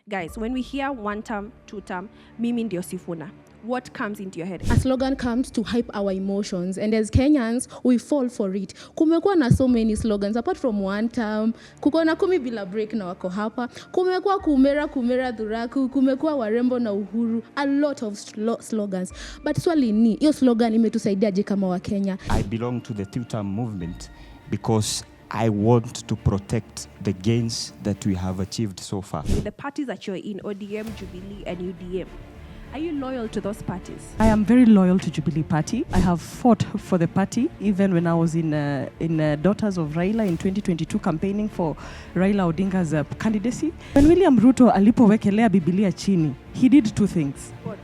Guys, when we hear Wantam, Tutam, mimi ndio Sifuna, what comes into your head? A slogan comes to hype our emotions, and as Kenyans, we fall for it. Kumekuwa na so many slogans, apart from Wantam, kuko na kumi bila break na wako hapa, kumekuwa kumera dhuraku, kumekuwa warembo na uhuru, a lot of slogans. But swali ni, hiyo slogan imetusaidiaje kama wa Kenya? I belong to the Tutam movement because I want to protect the gains that we have achieved so far. With the parties that you're in, ODM, Jubilee, and UDM, are you loyal to those parties? I am very loyal to Jubilee Party. I have fought for the party even when I was in Daughters of Raila in 2022 campaigning for Raila Odinga's candidacy. When William Ruto alipowekelea Biblia chini, he did two things. What?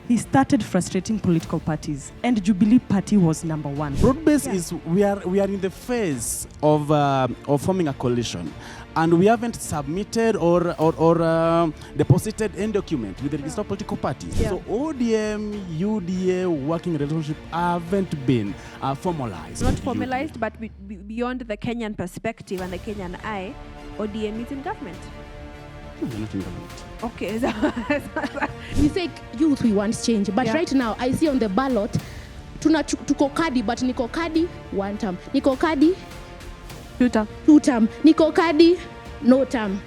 He started frustrating political parties, and Jubilee Party was number one. Broad-based is we are in the phase of forming a coalition, and we haven't submitted or deposited any document with the register of political parties. Yeah. So ODM, UDA working relationship haven't been formalized. Not formalized, but beyond the Kenyan perspective and the Kenyan eye, ODM is in government. We're not in government. Okay. We say youth, we want change, but right now I see on the ballot tuko kadi, but niko kadi Wantam, niko kadi Tutam, niko kadi no tam.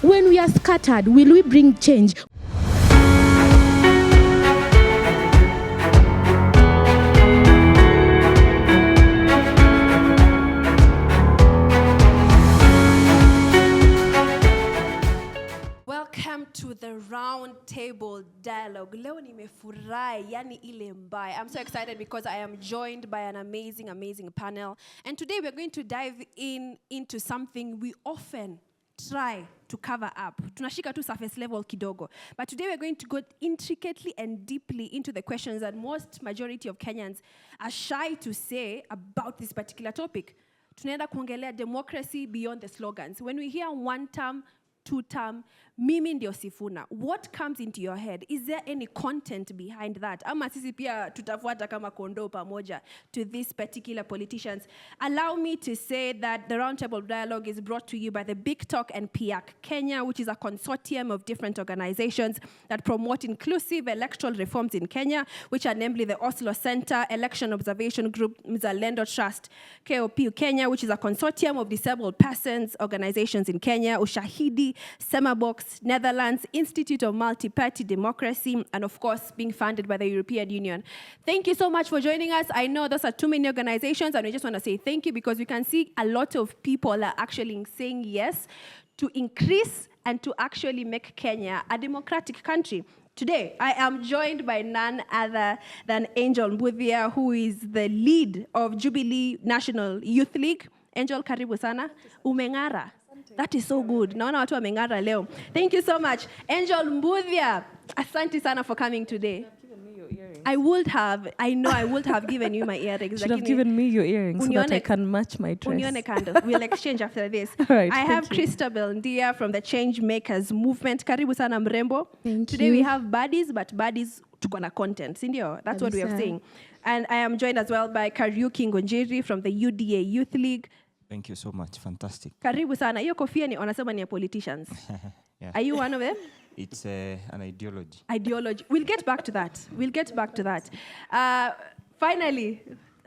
When we are scattered, will we bring change? Welcome to the round table dialogue. Leo nimefurahi, yani ile mbaya. I'm so excited because I am joined by an amazing panel. And today we're going to dive into something we often try to cover up. Tunashika tu surface level kidogo. But today we're going to go intricately and deeply into the questions that most majority of Kenyans are shy to say about this particular topic. Tunaenda kuongelea democracy beyond the slogans. When we hear one term, Tutam, mimi ndio Sifuna, what comes into your head? Is there any content behind that? Ama sisi pia tutafuata kama kondoo pamoja to these particular politicians. Allow me to say that the Roundtable Dialogue is brought to you by the Big Talk and PIAC Kenya, which is a consortium of different organizations that promote inclusive electoral reforms in Kenya, which are namely the Oslo Center, Election Observation Group, Mzalendo Trust, KOPU Kenya, which is a consortium of disabled persons organizations in Kenya, Ushahidi, Semabox, Netherlands, Institute of Multi-Party Democracy, and of course, being funded by the European Union. Thank you so much for joining us. I know those are too many organizations, and we just want to say thank you because we can see a lot of people are actually saying yes to increase and to actually make Kenya a democratic country. Today, I am joined by none other than Angel Mbudhia, who is the lead of Jubilee National Youth League. Angel, karibu sana. Umengara. That is so good. Naona watu wamengara leo. Thank you so much. Angel Mbudhia, asante sana for coming today. I would have given you my earrings. Should have given me your earrings so that I can match my dress. Unione candle. We'll exchange after this. All right, I have Christabel Ndia from the Change Makers Movement. Karibu sana mrembo. Today we have buddies, but buddies tuko na content. Ndio, that's what we are saying. And I am joined as well by Kariuki Ngonjiri from the UDA Youth League. Thank you so much. Fantastic. Karibu sana. Hiyo kofia ni wanasema ni ya politicians. Yeah. Are you one of them? It's an ideology. Ideology. We'll get back to that. Finally,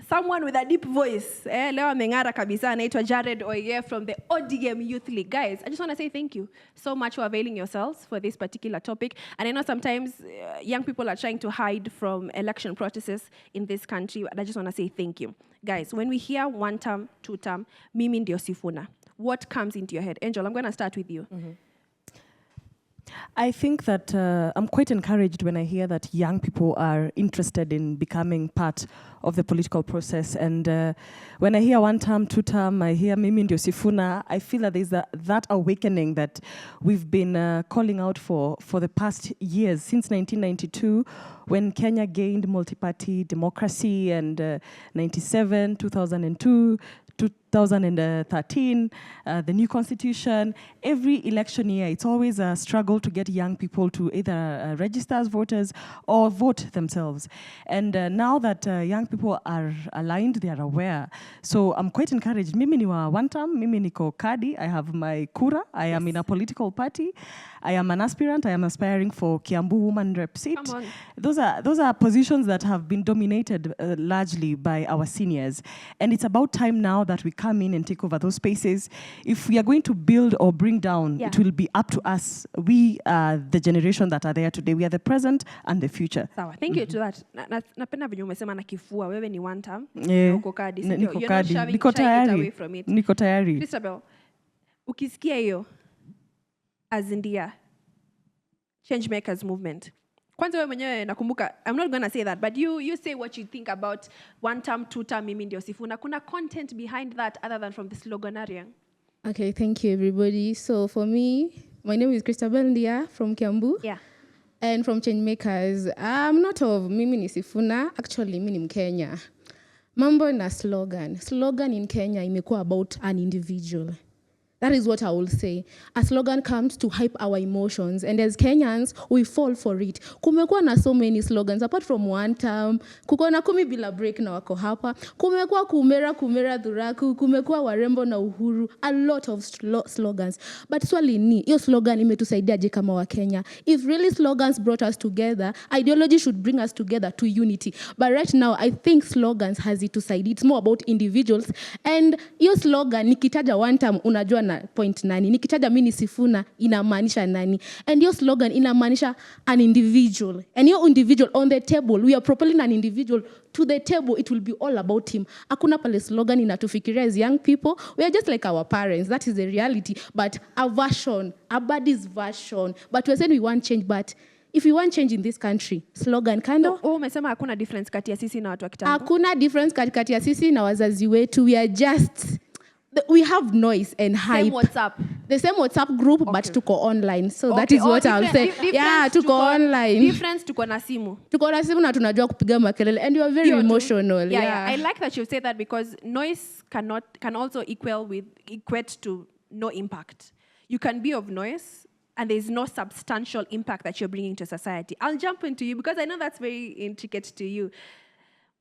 someone with a deep voice. Leo ameng'ara kabisa anaitwa Jared Oye from the ODM Youth League. Guys, I just want to say thank you so much for availing yourselves for this particular topic. And I know sometimes young people are trying to hide from election processes in this country. And I just want to say thank you. Guys, when we hear one term, two term, mimi ndio Sifuna, what comes into your head? Angel, I'm going to start with you. Mm-hmm. I think that I'm quite encouraged when I hear that young people are interested in becoming part of the political process. And when I hear one term, two term, I hear mimi ndio Sifuna, I feel that there's that awakening that we've been calling out for the past years, since 1992, when Kenya gained multi-party democracy, and 97, 2002, 2013, the new constitution. Every election year, it's always a struggle to get young people to either register as voters or vote themselves. And now that young people are aligned, they are aware. So I'm quite encouraged. Mimi ni wa Wantam, mimi niko kadi. I have my kura. I am in a political party. I am an aspirant. I am aspiring for Kiambu Woman Rep seat. Come on. Those are positions that have been dominated largely by our seniors. And it's about time now that we come in and take over those spaces. If we are going to build or bring down, it will be up to us. We are the generation that are there today. We are the present and the future. Sawa. Thank you to that. Napenda venye umesema na kifua. Wewe ni Wantam. Yeah. Uko kadi. Niko You're kadi. not Niko shying it tayari. away from it. Niko tayari. Christabel, ukisikia hiyo as Ndia change makers movement. Kwanza wewe mwenyewe nakumbuka, I'm not going to say that, but you say what you think about Wantam, Tutam, mimi ndio Sifuna. Kuna content behind that other than from the sloganarian? Okay, thank you, everybody. So for me, my name is Christabel Ndia from Kiambu. Yeah. And from Changemakers, I'm not of mimi ni Sifuna, actually mimi ni Mkenya. Mambo na slogan. Slogan in Kenya imekuwa about an individual. That is what I will say. A slogan comes to hype our emotions, and as Kenyans, we fall for it. Kumekuwa na so many slogans, apart from Wantam, kuko na kumi bila break na wako hapa, kumekuwa kumera dhuraku, kumekuwa warembo na uhuru, a lot of slogans. But swali ni, hiyo slogan imetusaidiaje kama wa Kenya? If really slogans brought us together, ideology should bring us together to unity. But right now, I think slogans hazitusaidia. It's more about individuals. And hiyo slogan, nikitaja Wantam, unajua na point nani. Nikitaja mimi ni Sifuna, inamaanisha nani. And your slogan inamaanisha an individual. And your individual on the table, we are propelling an individual to the table. It will be all about him. Hakuna pale slogan inatufikiria as young people. We are just like our parents. That is the reality. But a version, a body's version. But we're saying we want change, but if we want change in this country, slogan kando. Oh, umesema hakuna difference kati ya sisi na watu wa kitambo. Hakuna difference kati ya sisi na wazazi wetu. We are just... We have noise and hype. Same WhatsApp. The same WhatsApp group, Okay. but tuko online. So that is what I'll say. Yeah, tuko online. Difference tuko na simu. Tuko na simu na tunajua kupiga makelele, and you are very emotional. Yeah. I like that you say that, because noise can also equate to no impact. You can be of noise, and there's no substantial impact that you're bringing to society. I'll jump into you because I know that's very intricate to you.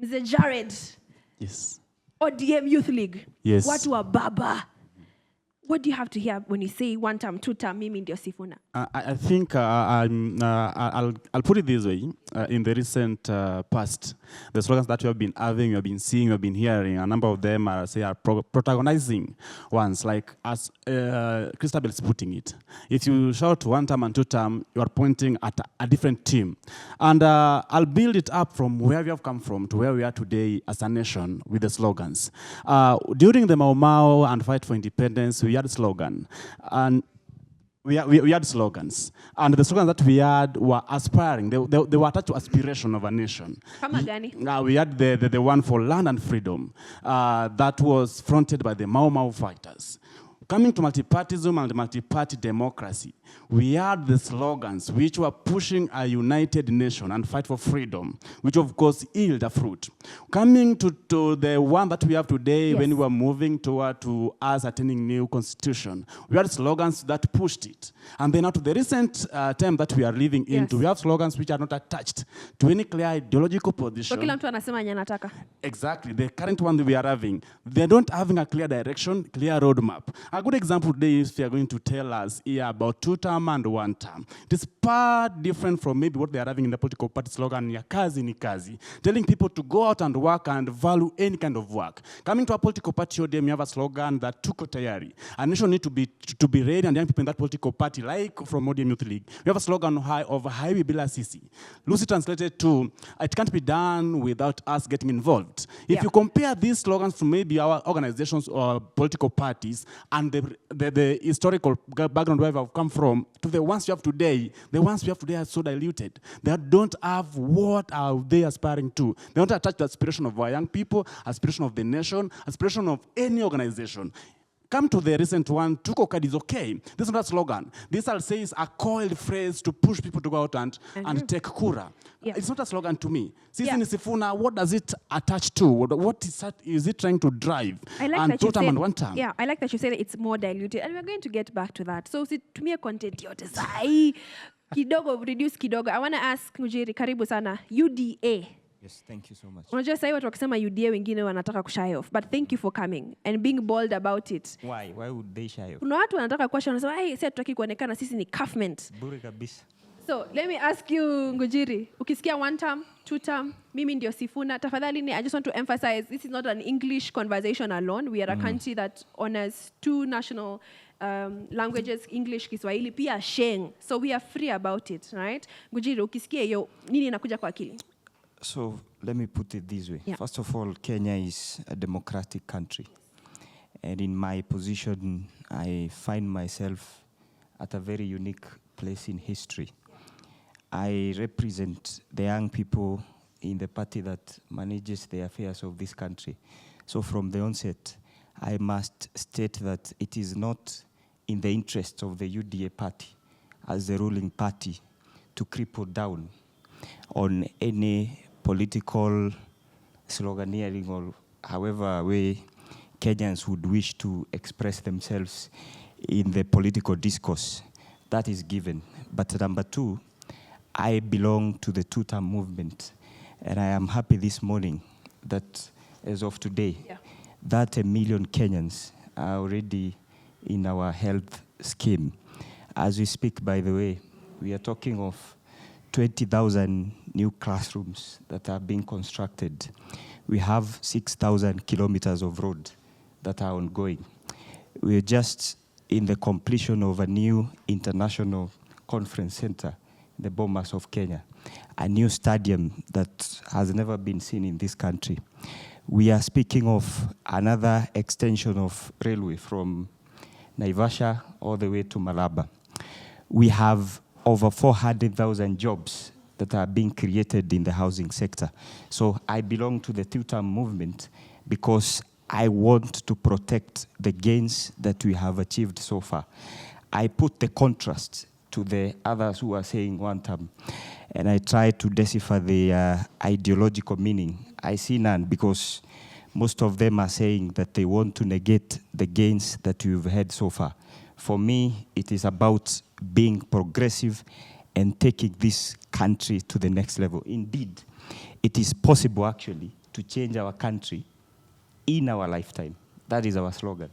Mr. Jared. Yes. ODM Youth League. Yes. Watu wa baba. What do you have to hear when you say Wantam, Tutam, mimi ndio Sifuna? I think I'll put it this way. In the recent past, the slogans that we have been having, we have been seeing, we have been hearing, a number of them are protagonizing ones, like as Christabel is putting it. If you shout Wantam and Tutam, you are pointing at a different team. And I'll build it up from where we have come from to where we are today as a nation with the slogans. During the Mau Mau and Fight for Independence, we had a slogan. And we had slogans. And the slogans that we had were aspiring. They were attached to aspiration of a nation. Kama gani? We had the one for land and freedom that was fronted by the Mau Mau fighters. Coming to multipartyism and multi-party democracy, we had the slogans which were pushing a united nation and fight for freedom, which of course yield a fruit. Coming to the one that we have today, yes, when we were moving toward to us attaining new constitution, we had slogans that pushed it. And then now to the recent time that we are living yes, into, we have slogans which are not attached to any clear ideological position. So kila mtu anasema yenye anataka. Exactly. The current one that we are having, they don't having a clear direction, clear roadmap. A good example today is they are going to tell us here about Tutam and Wantam. It is far different from maybe what they are having in the political party slogan, ya kazi ni kazi, telling people to go out and work and value any kind of work. Coming to a political party, ODM, you have a slogan that tuko tayari. A nation need to be ready, and young people in that political party, like from ODM Youth League, we have a slogan of highway bila sisi. Loosely translated to, it can't be done without us getting involved. If you compare these slogans from maybe our organizations or political parties and the historical background where we have come from to the ones we have today, the ones we have today are so diluted. They don't have what are they aspiring to. They don't attach the aspiration of our young people, aspiration of the nation, aspiration of any organization. Come to the recent one, Tuko card is okay. This is not a slogan. This, I'll say, is a coiled phrase to push people to go out and take kura. Yeah. It's not a slogan to me. Sisi Yeah. ni Sifuna, what does it attach to? What is it trying to drive? I like and that you Tutam said, and Wantam. yeah, I like that you said it's more diluted, and we're going to get back to that. So tumia content yote sai kidogo, reduce kidogo. I want to ask Ngujiri, karibu sana, UDA. Yes, thank you so much. Unajua sasa watu wakisema UDA wengine wanataka kushy off, but thank you for coming and being bold about it. Why? Why would they shy off? Kuna watu wanataka kuwa shy, wanasema hey, sisi hatutaki kuonekana sisi ni government. Bure kabisa. So let me ask you, Ngujiri, ukisikia Wantam, Tutam, mimi ndio Sifuna, tafadhali I just want to emphasize this is not an English conversation alone. We are a country that honors two national languages, English, Kiswahili, pia Sheng. So we are free about it, right? Ngujiri, ukisikia hiyo, nini inakuja kwa akili? So let me put it this way. Yeah. First of all, Kenya is a democratic country. And in my position, I find myself at a very unique place in history. I represent the young people in the party that manages the affairs of this country. So from the onset, I must state that it is not in the interest of the UDA party as the ruling party to cripple down on any political sloganeering or however way Kenyans would wish to express themselves in the political discourse. That is given. But number two, I belong to the Tutam movement, and I am happy this morning that as of today, that 1 million Kenyans are already in our health scheme. As we speak, by the way, we are talking of 20,000 new classrooms that are being constructed. We have 6,000 kilometers of road that are ongoing. We are just in the completion of a new international conference center, the Bomas of Kenya, a new stadium that has never been seen in this country. We are speaking of another extension of railway from Naivasha all the way to Malaba. We have over 400,000 jobs that are being created in the housing sector. So I belong to the Tutam movement because I want to protect the gains that we have achieved so far. I put the contrast to the others who are saying Wantam, and I try to decipher the ideological meaning. I see none because most of them are saying that they want to negate the gains that we've had so far. For me, it is about being progressive and taking this country to the next level. Indeed, it is possible actually to change our country in our lifetime. That is our slogan.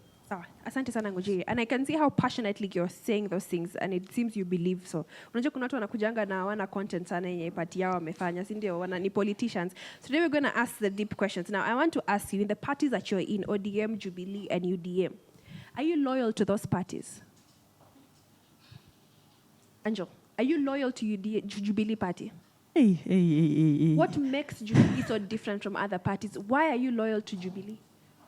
Asante sana Ngujiri. And I can see how passionately you're saying those things, and it seems you believe so. Unajua kuna watu wanakujanga na wana content sana yenye party yao wamefanya, si ndio? Wana ni politicians. So today we're going to ask the deep questions. Now I want to ask you, in the parties that you're in, ODM, Jubilee, and UDM, are you loyal to those parties? Angel, are you loyal to Jubilee party? Hey. What makes Jubilee so different from other parties? Why are you loyal to Jubilee?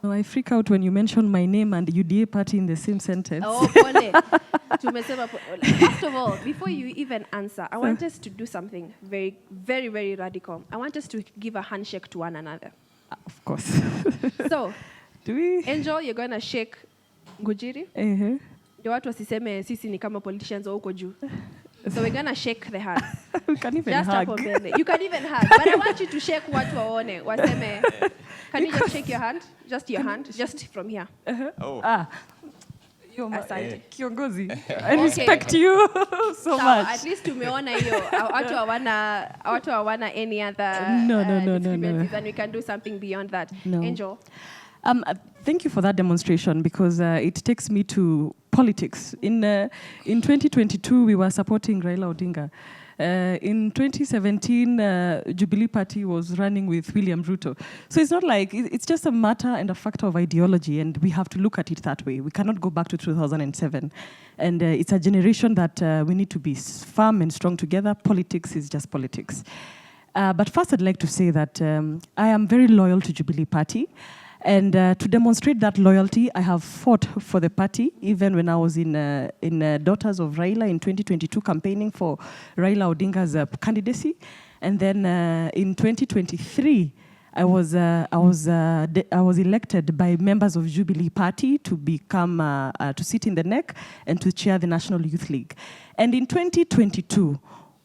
No, I freak out when you mention my name and UDA party in the same sentence. Oh, pole. First of all, before you even answer, I want us to do something very, very, very radical. I want us to give a handshake to one another. Of course. So, do we? Angel, you're going to shake Ngujiri. Ndio watu wasiseme sisi ni kama politicians wa huko juu. So we're going to shake the hands. We can even just hug. You can even hug. But I want you to shake watu waone. Waseme. Can you just shake your hand? Just your hand. Just from here. You're my Asante. Kiongozi. I respect you so much. At least tumeona hiyo. Watu hawana any other No. discrepancies, and we can do something beyond that. No. Angel. Thank you for that demonstration, because it takes me to politics. In 2022, we were supporting Raila Odinga. In 2017, Jubilee Party was running with William Ruto. So it's not like, it's just a matter and a factor of ideology, and we have to look at it that way. We cannot go back to 2007. And it's a generation that we need to be firm and strong together. Politics is just politics. But first, I'd like to say that I am very loyal to Jubilee Party. And to demonstrate that loyalty, I have fought for the party, even when I was in Daughters of Raila in 2022, campaigning for Raila Odinga's candidacy. And then in 2023, I was elected by members of Jubilee Party to become to sit in the NEC and to chair the National Youth League. And in 2022,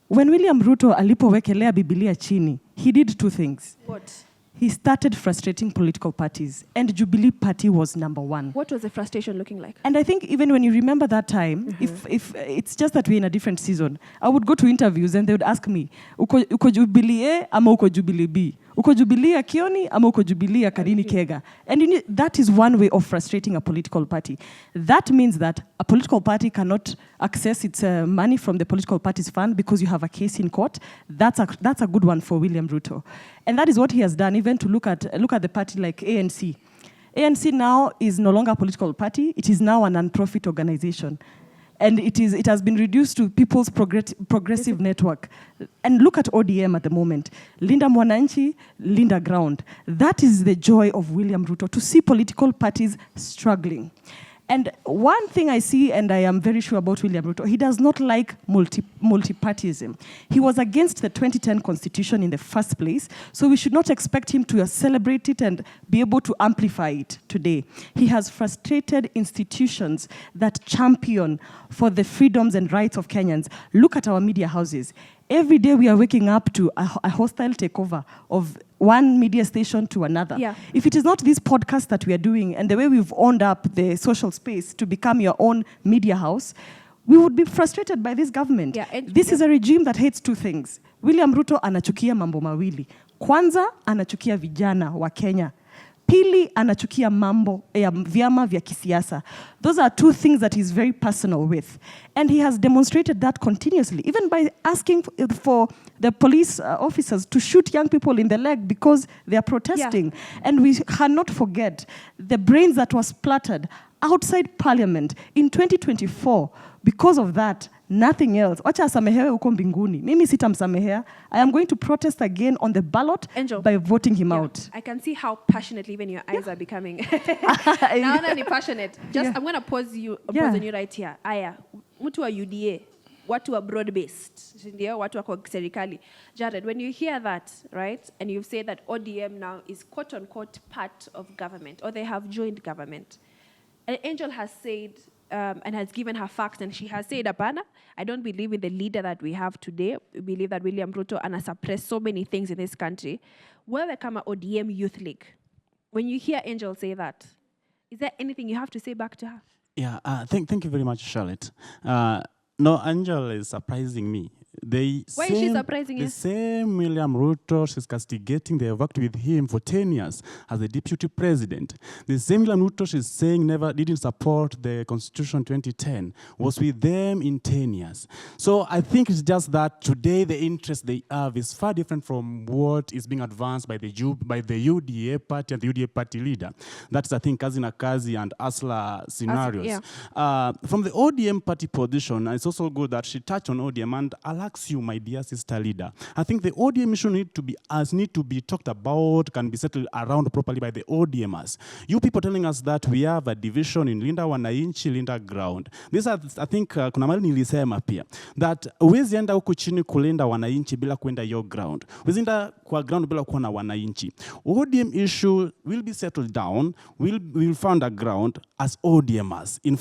when William Ruto alipowekelea Biblia chini, he did two things. What? He started frustrating political parties, and Jubilee Party was number one. What was the frustration looking like? And I think even when you remember that time, if it's just that we're in a different season, I would go to interviews and they would ask me, uko Jubilee A ama uko Jubilee B? Uko Jubilee ya Kioni ama uko Jubilee ya Karini Kega? And that is one way of frustrating a political party. That means that a political party cannot access its money from the political party's fund because you have a case in court. That's a good one for William Ruto. And that is what he has done, even to look at the party like ANC. ANC now is no longer a political party. It is now a non-profit organization. And it has been reduced to People's Progressive Network. And look at ODM at the moment. Linda Mwananchi, Linda Ground. That is the joy of William Ruto, to see political parties struggling. And one thing I see, and I am very sure about William Ruto, he does not like multi-partyism. He was against the 2010 constitution in the first place, so we should not expect him to celebrate it and be able to amplify it today. He has frustrated institutions that champion for the freedoms and rights of Kenyans. Look at our media houses. Every day we are waking up to a hostile takeover of one media station to another. Yeah. If it is not this podcast that we are doing and the way we've owned up the social space to become your own media house, we would be frustrated by this government. Yeah, This is a regime that hates two things. William Ruto anachukia mambo mawili. Kwanza, anachukia vijana wa Kenya. Pili, anachukia mambo ya vyama vya kisiasa. Those are two things that he's very personal with. And he has demonstrated that continuously, even by asking for the police officers to shoot young people in the leg because they are protesting. Yeah. And we cannot forget the brains that was splattered outside Parliament in 2024. Because of that, nothing else. Wacha asamehewe uko mbinguni. Mimi sitamsamehea. I am going to protest again on the ballot Angel, by voting him out. I can see how passionate even your eyes are becoming. Now that you're passionate. I'm going to pause on you right here. Aya, mtu wa UDA, watu wa broad-based, ndio, watu wa serikali. Jared, when you hear that, right, and you've said that ODM now is quote-unquote part of government, or they have joined government, and Angel has said, and has given her facts, and she has said, Apana, I don't believe in the leader that we have today. We believe that William Ruto suppressed so many things in this country. Where come ODM Youth League? When you hear Angel say that, is there anything you have to say back to her? Yeah, thank you very much, Charlotte. No, Angel is surprising me. Why is she surprising you? The same William Ruto she's castigating, they have worked with him for 10 years as the deputy president. The same William Ruto she's saying didn't support the Constitution 2010 was with them in 10 years. So I think it's just that today the interest they have is far different from what is being advanced by the UDA party and the UDA party leader. That's, I think, Kazi Nakazi and Asla scenarios. Yeah. From the ODM party position, it's also good that she touched on ODM, and I'll ask you, my dear sister leader, I think the ODM issue need to be talked about, can be settled around properly by the ODMers. You people telling us that we have a division in Linda Wananchi, Linda Ground. This is, I think, kuna mali nilisema pia, that huwezi enda huku chini kulinda wananchi bila kwenda your ground. Huwezi enda kwa ground bila kuwa na wananchi. ODM issue will be settled down, we'll find a ground as ODMers in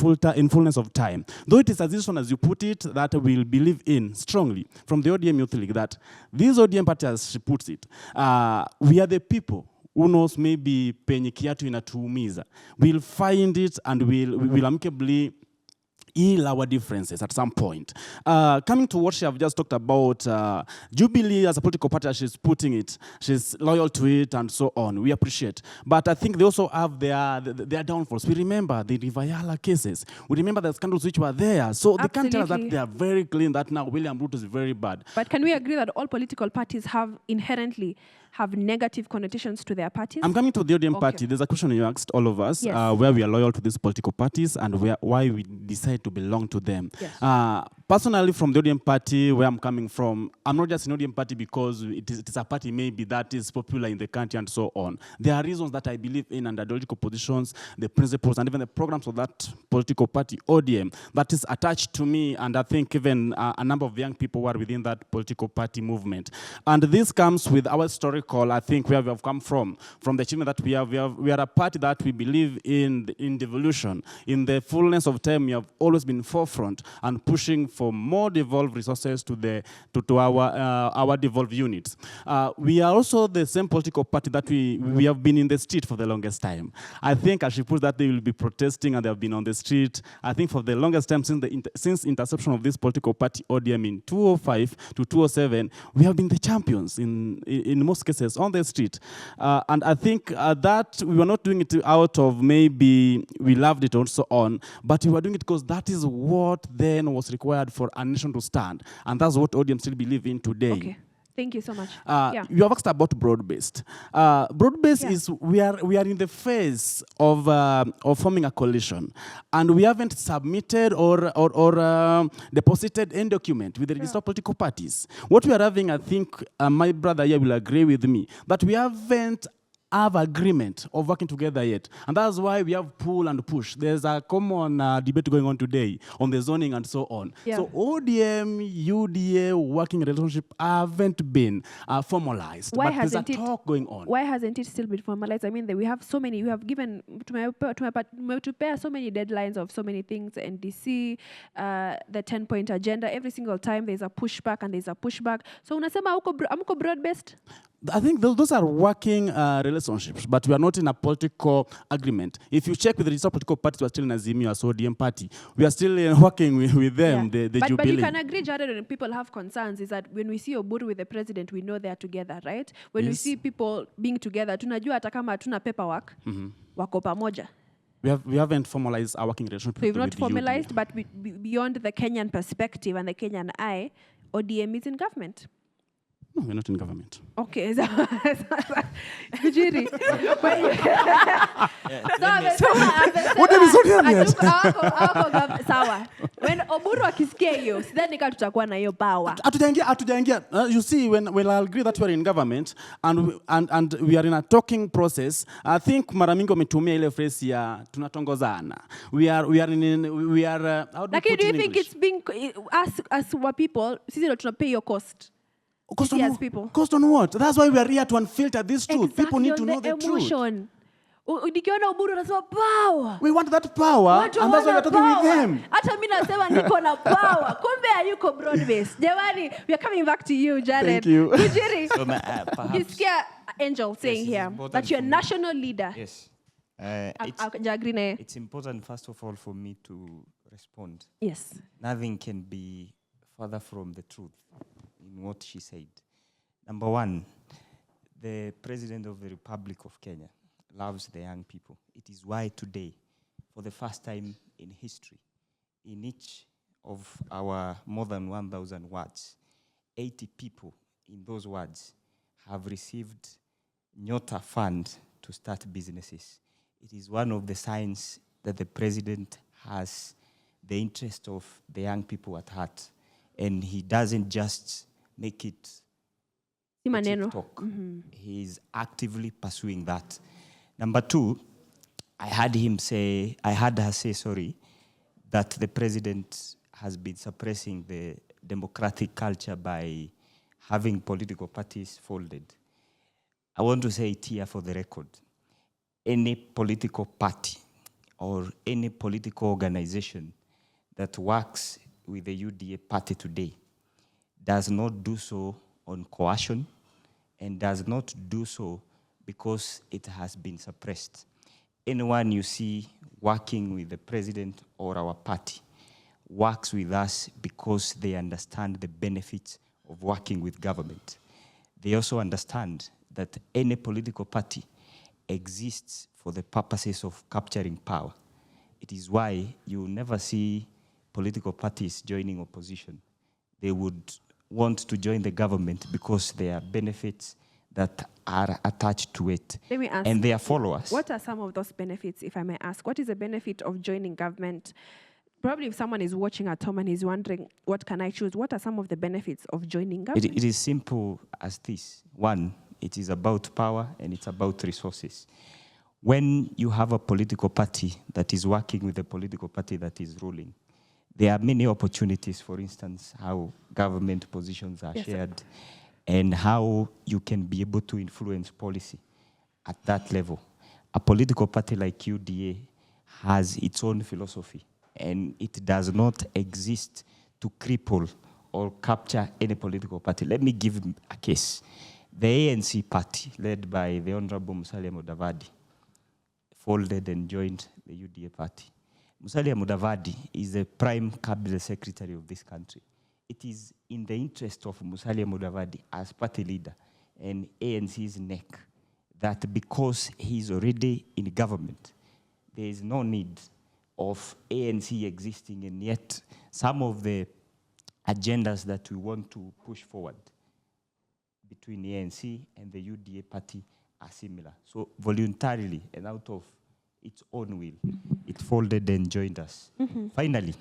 fullness of time. Though it is as this one as you put it, that we'll believe in strongly from the ODM Youth League, that this ODM party, as she puts it, we are the people who knows maybe penye kiatu inatuumiza. We'll find it and we'll amicably heal our differences at some point. Coming to what she have just talked about, Jubilee as a political party, as she's putting it, she's loyal to it and so on. We appreciate. But I think they also have their downfalls. We remember the Rivayala cases. We remember the scandals which were there. So they can't tell us that they are very clean, that now William Ruto is very bad. But can we agree that all political parties inherently have negative connotations to their parties? I'm coming to the ODM party. There's a question you asked all of us, yes, where we are loyal to these political parties and why we decide to belong to them. Yes. Personally, from the ODM party, where I'm coming from, I'm not just in ODM party because it is a party maybe that is popular in the country and so on. There are reasons that I believe in and ideological positions, the principles, and even the programs of that political party, ODM, that is attached to me, and I think even a number of young people who are within that political party movement. And this comes with our historic historical, I think, where we have come from the achievement that we have. We are a party that we believe in devolution. In the fullness of time, we have always been forefront and pushing for more devolved resources to our devolved units. We are also the same political party that we have been in the street for the longest time. I think as she puts that they will be protesting and they have been on the street. I think for the longest time since interception of this political party ODM in 2005 to 2007, we have been the champions in most cases on the street. And I think that we were not doing it out of maybe we loved it and so on, but we were doing it because that is what then was required for a nation to stand. And that's what ODM still believe in today. Okay. Thank you so much. You have asked about broad-based. Broad-based is we are in the phase of forming a coalition, and we haven't submitted or deposited any document with the register of political parties. What we are having, I think, my brother here will agree with me, that we haven't have agreement of working together yet. And that's why we have pull and push. There's a common debate going on today on the zoning and so on. Yeah. So ODM, UDA working relationship haven't been formalized. Why but hasn't there's a talk going on. Why hasn't it still been formalized? I mean, we have so many, we have given to pair so many deadlines of so many things, NDC, the 10-point agenda. Every single time there's a pushback and there's a pushback. So unasema amko broad-based? I think those are working relationships, but we are not in a political agreement. If you check with the registered political parties, we are still in Azimio as ODM party. We are still working with them, the but Jubilee. But you can agree, Jared, when people have concerns, is that when we see Oburu with the president, we know they are together, right? When we see people being together, tunajua hata kama hatuna paperwork, wako pamoja. We haven't formalized our working relationship. So we've not formalized, but beyond the Kenyan perspective and the Kenyan eye, ODM is in government. No, we're not in government. Okay. What is ODM? Sawa. When Oburu akisikia hiyo, then nika tutakuwa na hiyo power. Hatujaingia. You see, when I agree that we're in government and we are in a talking process, I think mara mingi wametumia ile phrase ya tunatongozana. We are how do you put it in English? Do you think it's being as what people, sisi ndo tunapay your cost? Cost on what? That's why we are here to unfilter this truth. Exactly, people need to know the emotion. Truth. Nikiona Oburu anasema power. We want that power, and that's why we're talking with them. Hata mimi nasema niko na power. Kumbe hayuko broad based. Jamani, we are coming back to you, Jared. Thank you. Kujiri. So, He's here, Angel, saying here that you're a national leader. Yes. It's important, first of all, for me to respond. Yes. Nothing can be further from the truth in what she said. Number one, the President of the Republic of Kenya loves the young people. It is why today, for the first time in history, in each of our more than 1,000 wards, 80 people in those wards have received Nyota Fund to start businesses. It is one of the signs that the President has the interest of the young people at heart. And he doesn't just make it talk. He is actively pursuing that. Number two, I heard her say, that the president has been suppressing the democratic culture by having political parties folded. I want to say it here for the record. Any political party or any political organization that works with the UDA party today does not do so on coercion and does not do so because it has been suppressed. Anyone you see working with the president or our party works with us because they understand the benefits of working with government. They also understand that any political party exists for the purposes of capturing power. It is why you will never see political parties joining opposition. They would want to join the government because there are benefits that are attached to it. Let me ask, and they are followers. What are some of those benefits, if I may ask? What is the benefit of joining government? Probably if someone is watching at home and is wondering, what can I choose? What are some of the benefits of joining government? It is simple as this. One, it is about power and it's about resources. When you have a political party that is working with a political party that is ruling, there are many opportunities, for instance, how government positions are shared. and how you can be able to influence policy at that level. A political party like UDA has its own philosophy, and it does not exist to cripple or capture any political party. Let me give a case. The ANC party, led by the Honorable Musalia Mudavadi, folded and joined the UDA party. Musalia Mudavadi is the prime cabinet secretary of this country. It is in the interest of Musalia Mudavadi as party leader and ANC's neck that because he's already in government, there is no need of ANC existing, and yet some of the agendas that we want to push forward between the ANC and the UDA party are similar. So voluntarily and out of its own will, it folded and joined us. Finally,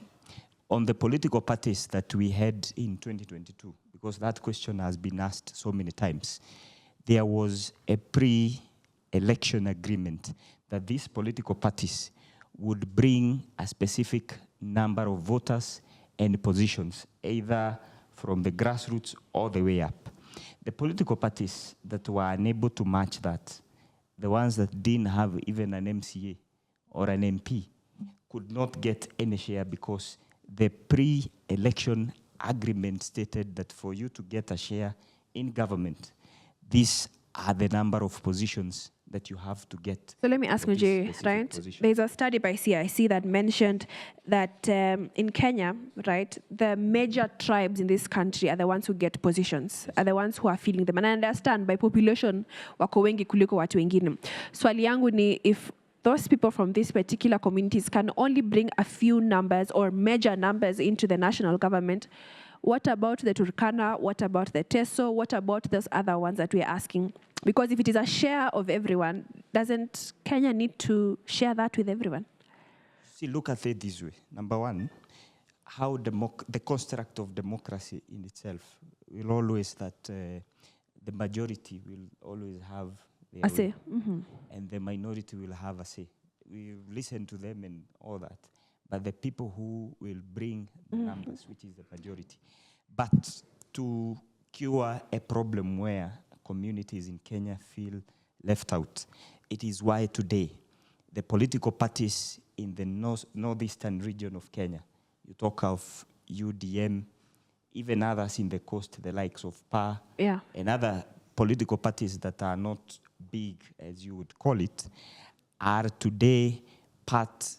on the political parties that we had in 2022, because that question has been asked so many times, there was a pre-election agreement that these political parties would bring a specific number of voters and positions, either from the grassroots all the way up. The political parties that were unable to match that, the ones that didn't have even an MCA or an MP, could not get any share because the pre-election agreement stated that for you to get a share in government, these are the number of positions that you have to get. So let me ask Njeri, right? Position. There's a study by CIC that mentioned that in Kenya, right, the major tribes in this country are the ones who get positions, are the ones who are filling them. And I understand by population, wako wengi kuliko watu wengine. Swali yangu ni if those people from these particular communities can only bring a few numbers or major numbers into the national government, what about the Turkana? What about the Teso? What about those other ones that we're asking? Because if it is a share of everyone, doesn't Kenya need to share that with everyone? See, look at it this way. Number one, how the construct of democracy in itself will always that the majority will always have their say. And the minority will have a say. We listen to them and all that. But the people who will bring the numbers, which is the majority. But to cure a problem where communities in Kenya feel left out, it is why today the political parties in the northeastern region of Kenya, you talk of UDM, even others in the coast, the likes of PA, and other political parties that are not big, as you would call it, are today part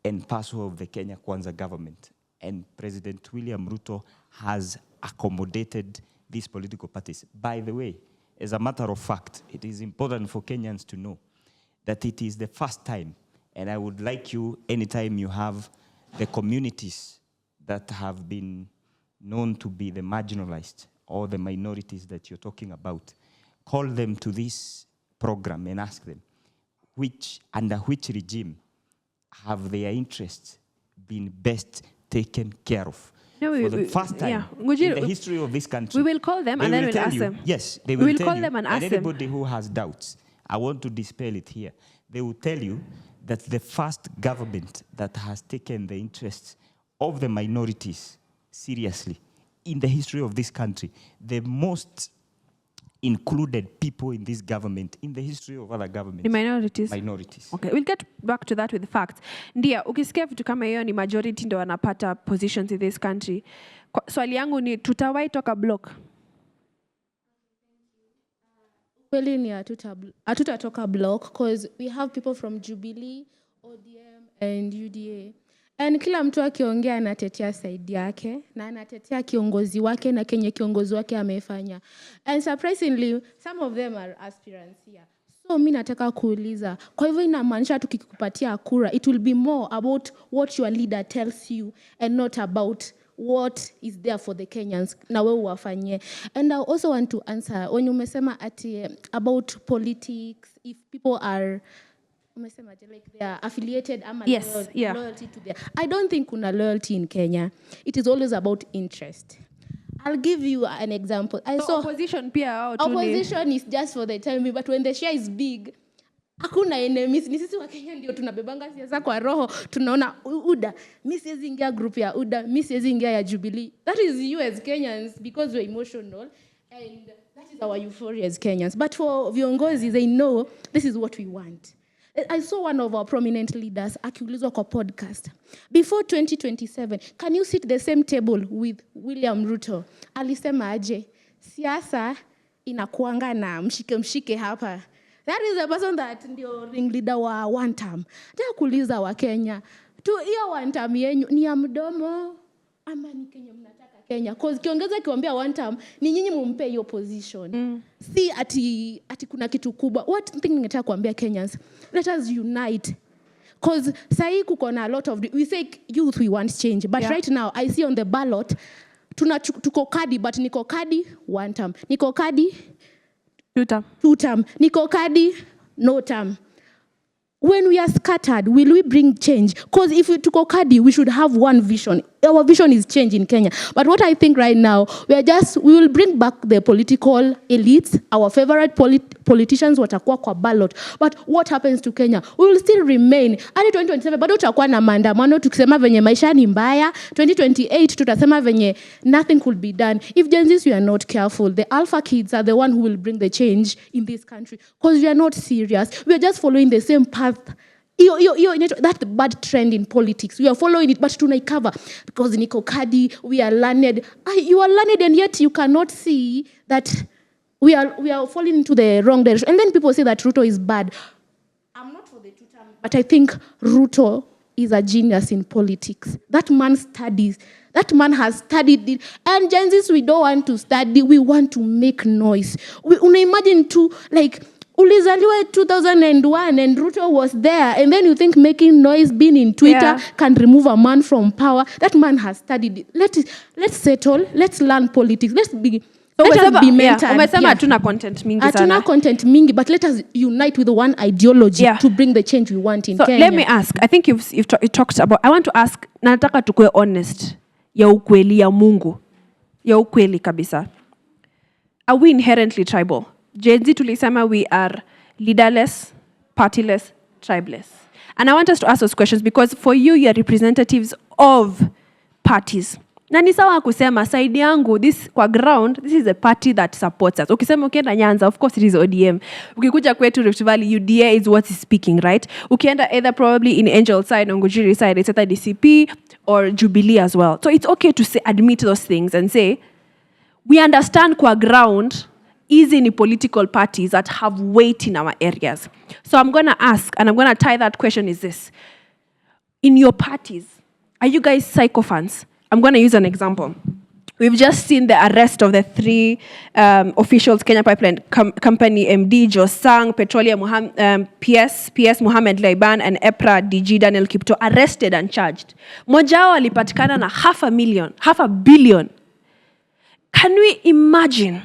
and parcel of the Kenya Kwanza government. And President William Ruto has accommodated these political parties. By the way, as a matter of fact, it is important for Kenyans to know that it is the first time, and I would like you, anytime you have the communities that have been known to be the marginalized or the minorities that you're talking about, call them to this program and ask them, under which regime have their interests been best taken care of? No, for the first time in the history of this country. We will call them and then we'll ask them. Yes, they will tell call you. them and ask them. Anybody who has doubts, I want to dispel it here. They will tell you that the first government that has taken the interests of the minorities seriously in the history of this country, the most included people in this government in the history of other governments. The minorities? Minorities. Okay, we'll get back to that with the facts. Ndio, ukisikia vitu kama hiyo ni majority ndio wanapata positions in this country. Swali yangu ni tutawai toka block? Kweli ni hatutatoka block because we have people from Jubilee, ODM and UDA. And kila mtu akiongea anatetea side yake na anatetea kiongozi wake na kenye kiongozi wake amefanya. And surprisingly, some of them are aspirants here. So mimi nataka kuuliza, kwa hivyo inamaanisha tukikupatia kura, it will be more about what your leader tells you and not about what is there for the Kenyans na wewe wafanyie. And I also want to answer when umesema about politics, if people are like they are affiliated loyalty to their. I don't think kuna loyalty in Kenya. It is always about interest. I'll give you an example. Opposition pia opposition is just for the time, but when the share is big, hakuna enemies. Ni sisi wa Kenya ndio tunabebanga siasa kwa roho. Tunaona UDA, mimi siwezi ingia group ya UDA, mimi siwezi ingia ya Jubilee. That is you as Kenyans because we're emotional And that is our euphoria as Kenyans. But for viongozi, they know this is what we want. I saw one of our prominent leaders akiulizwa kwa podcast. Before 2027, can you sit the same table with William Ruto? Alisema aje, siasa inakuanga na mshike hapa. That is the person that ndio ringleader wa Wantam. Nataka kuuliza wa Kenya, hiyo Wantam yenyu ni ya mdomo ama ni Kenya mnataka Kenya? Cause kiongeza kiwaambia Wantam ni nyinyi mumpe hiyo position. Si ati kuna kitu kubwa. What thing ningetaka kuambia Kenyans, let us unite. Cause sahi kuko na a lot of we say youth we want change, but right now I see on the ballot tuko kadi, but niko kadi Wantam, niko kadi Tutam, niko kadi no term. When we are scattered, will we bring change? Because if we took Okadi, we should have one vision. Our vision is change in Kenya. But what I think right now, we will bring back the political elites, our favorite politicians watakuwa kwa ballot. But what happens to Kenya? We will still remain. Hadi 2027, bado tutakuwa na maandamano, tukisema venye maisha ni mbaya. 2028, tutasema venye nothing could be done. If Gen Zs, we are not careful, the alpha kids are the one who will bring the change in this country. Because we are not serious. We are just following the same path. That's the bad trend in politics. We are following it, but tunaikava because Niko Kadi, we are learned. You are learned, and yet you cannot see that we are falling into the wrong direction. And then people say that Ruto is bad. I'm not for the Tutam, but I think Ruto is a genius in politics. That man studies. That man has studied it. And Gen Zs, we don't want to study. We want to make noise. Imagine ulizaliwa 2001 and Ruto was there, and then you think making noise, being in Twitter can remove a man from power. That man has studied it. Let's settle. Let's learn politics. Let us be mentored. Umesema hatuna content mingi sana. Hatuna content mingi, but let us unite with one ideology to bring the change we want in Kenya. So let me ask. I think you've talked about. I want to ask. Nataka tukue honest. Ya ukweli ya Mungu. Ya ukweli kabisa. Are we inherently tribal? Gen Z tulisema we are leaderless, partyless, tribeless. And I want us to ask those questions because for you are representatives of parties. Na ni sawa kusema side yangu, this kwa ground, this is a party that supports us. Ukisema ukienda Nyanza, of course it is ODM. Ukikuja kwetu Rift Valley, UDA is what is speaking, right? Ukienda either probably in Angel side or Ngujiri side, it's either DCP or Jubilee as well. So it's okay to admit those things and say, we understand kwa ground is in political parties that have weight in our areas. So I'm going to ask, and I'm going to tie that question is this. In your parties, are you guys sycophants? I'm going to use an example. We've just seen the arrest of the 3 officials, Kenya Pipeline Company MD, Josang, Petroleum PS Mohammed Laiban, and EPRA DG Daniel Kipto arrested and charged. Moja wao alipatikana na $500 million. Can we imagine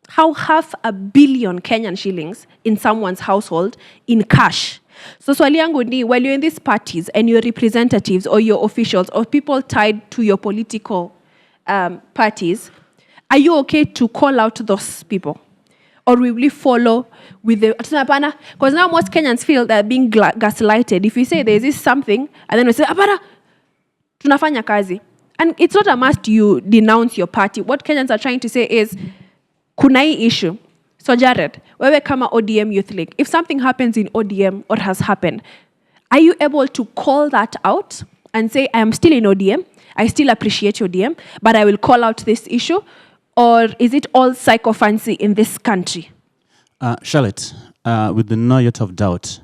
how $500 million Kenyan shillings in someone's household in cash? So swali yangu ni, while you're in these parties and your representatives or your officials or people tied to your political parties, are you okay to call out those people? Or will we follow with the... Because now most Kenyans feel they're being gaslighted. If we say there's this something, and then we say, apana, tunafanya kazi. And it's not a must you denounce your party. What Kenyans are trying to say is, kuna hii issue. So Jared, wewe kama ODM Youth League, if something happens in ODM or has happened, are you able to call that out and say, I am still in ODM, I still appreciate ODM, but I will call out this issue? Or is it all psychophancy in this country? Charlotte, with the note of doubt,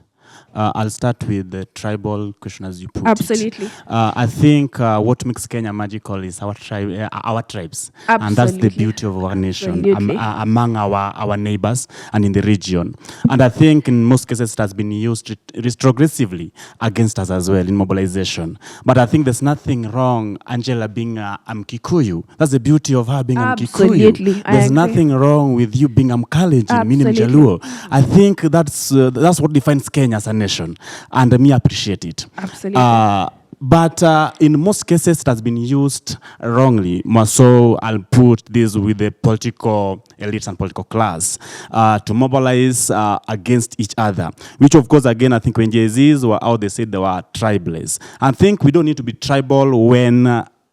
I'll start with the tribal question as you put Absolutely. it. I think what makes Kenya magical is our tribes. Absolutely. And that's the beauty of our nation among our neighbors and in the region. And I think in most cases it has been used retrogressively against us as well in mobilization. But I think there's nothing wrong, Angela being Mkikuyu. That's the beauty of her being Mkikuyu. There's nothing wrong with you being Mkalenjin, meaning Jaluo. I think that's what defines Kenya as a nation, and me appreciate it. Absolutely. But in most cases, it has been used wrongly. So I'll put this with the political elites and political class to mobilize against each other. Which, of course, again, I think when Jay-Z's were out, they said they were tribalists. I think we don't need to be tribal when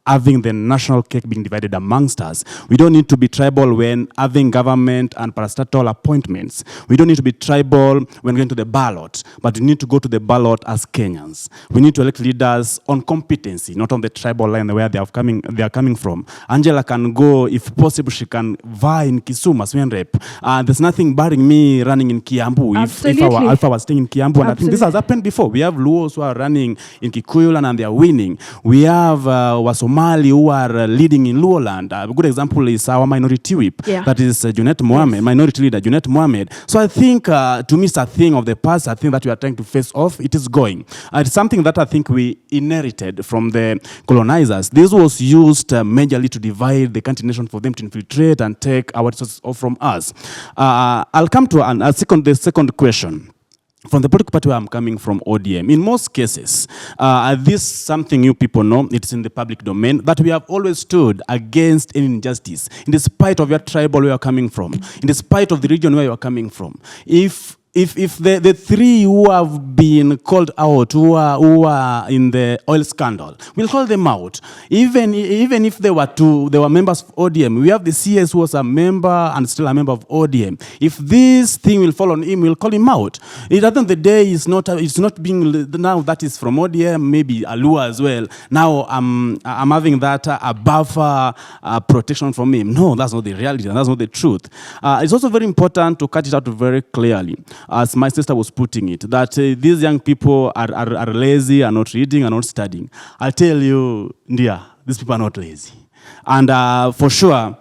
having the national cake being divided amongst us. We don't need to be tribal when having government and parastatal appointments. We don't need to be tribal when going to the ballot, but we need to go to the ballot as Kenyans. We need to elect leaders on competency, not on the tribal line where they are coming from. Angela can go, if possible, she can vie in Kisumu as rep. There's nothing barring me running in Kiambu if I was staying in Kiambu. And I think this has happened before. We have Luos who are running in Kikuyu and they are winning. We have Wasomali who are leading in Luoland. A good example is our minority whip. Yeah. That is Junet Mohamed, minority leader Junet Mohamed. So I think, to me, it's a thing of the past. I think that we are trying to face off. It is going. It's something that I think we inherited from the colonizers. This was used majorly to divide the country nation for them to infiltrate and take our resources off from us. I'll come to the second question. From the political party where I'm coming from, ODM, in most cases, this is something you people know, it's in the public domain, that we have always stood against any injustice, in spite of your tribal where you're coming from, in spite of the region where you're coming from. If the three who have been called out, who are in the oil scandal, we'll call them out. Even if they were members of ODM. We have the CS who was a member and still a member of ODM. If this thing will fall on him, we'll call him out. At the end of the day, it's not being, now that is from ODM, maybe Alua as well. Now I'm having that a buffer protection from him. No, that's not the reality, and that's not the truth. It's also very important to cut it out very clearly. As my sister was putting it, that these young people are lazy, are not reading, are not studying. I'll tell you, Ndio, these people are not lazy. And for sure,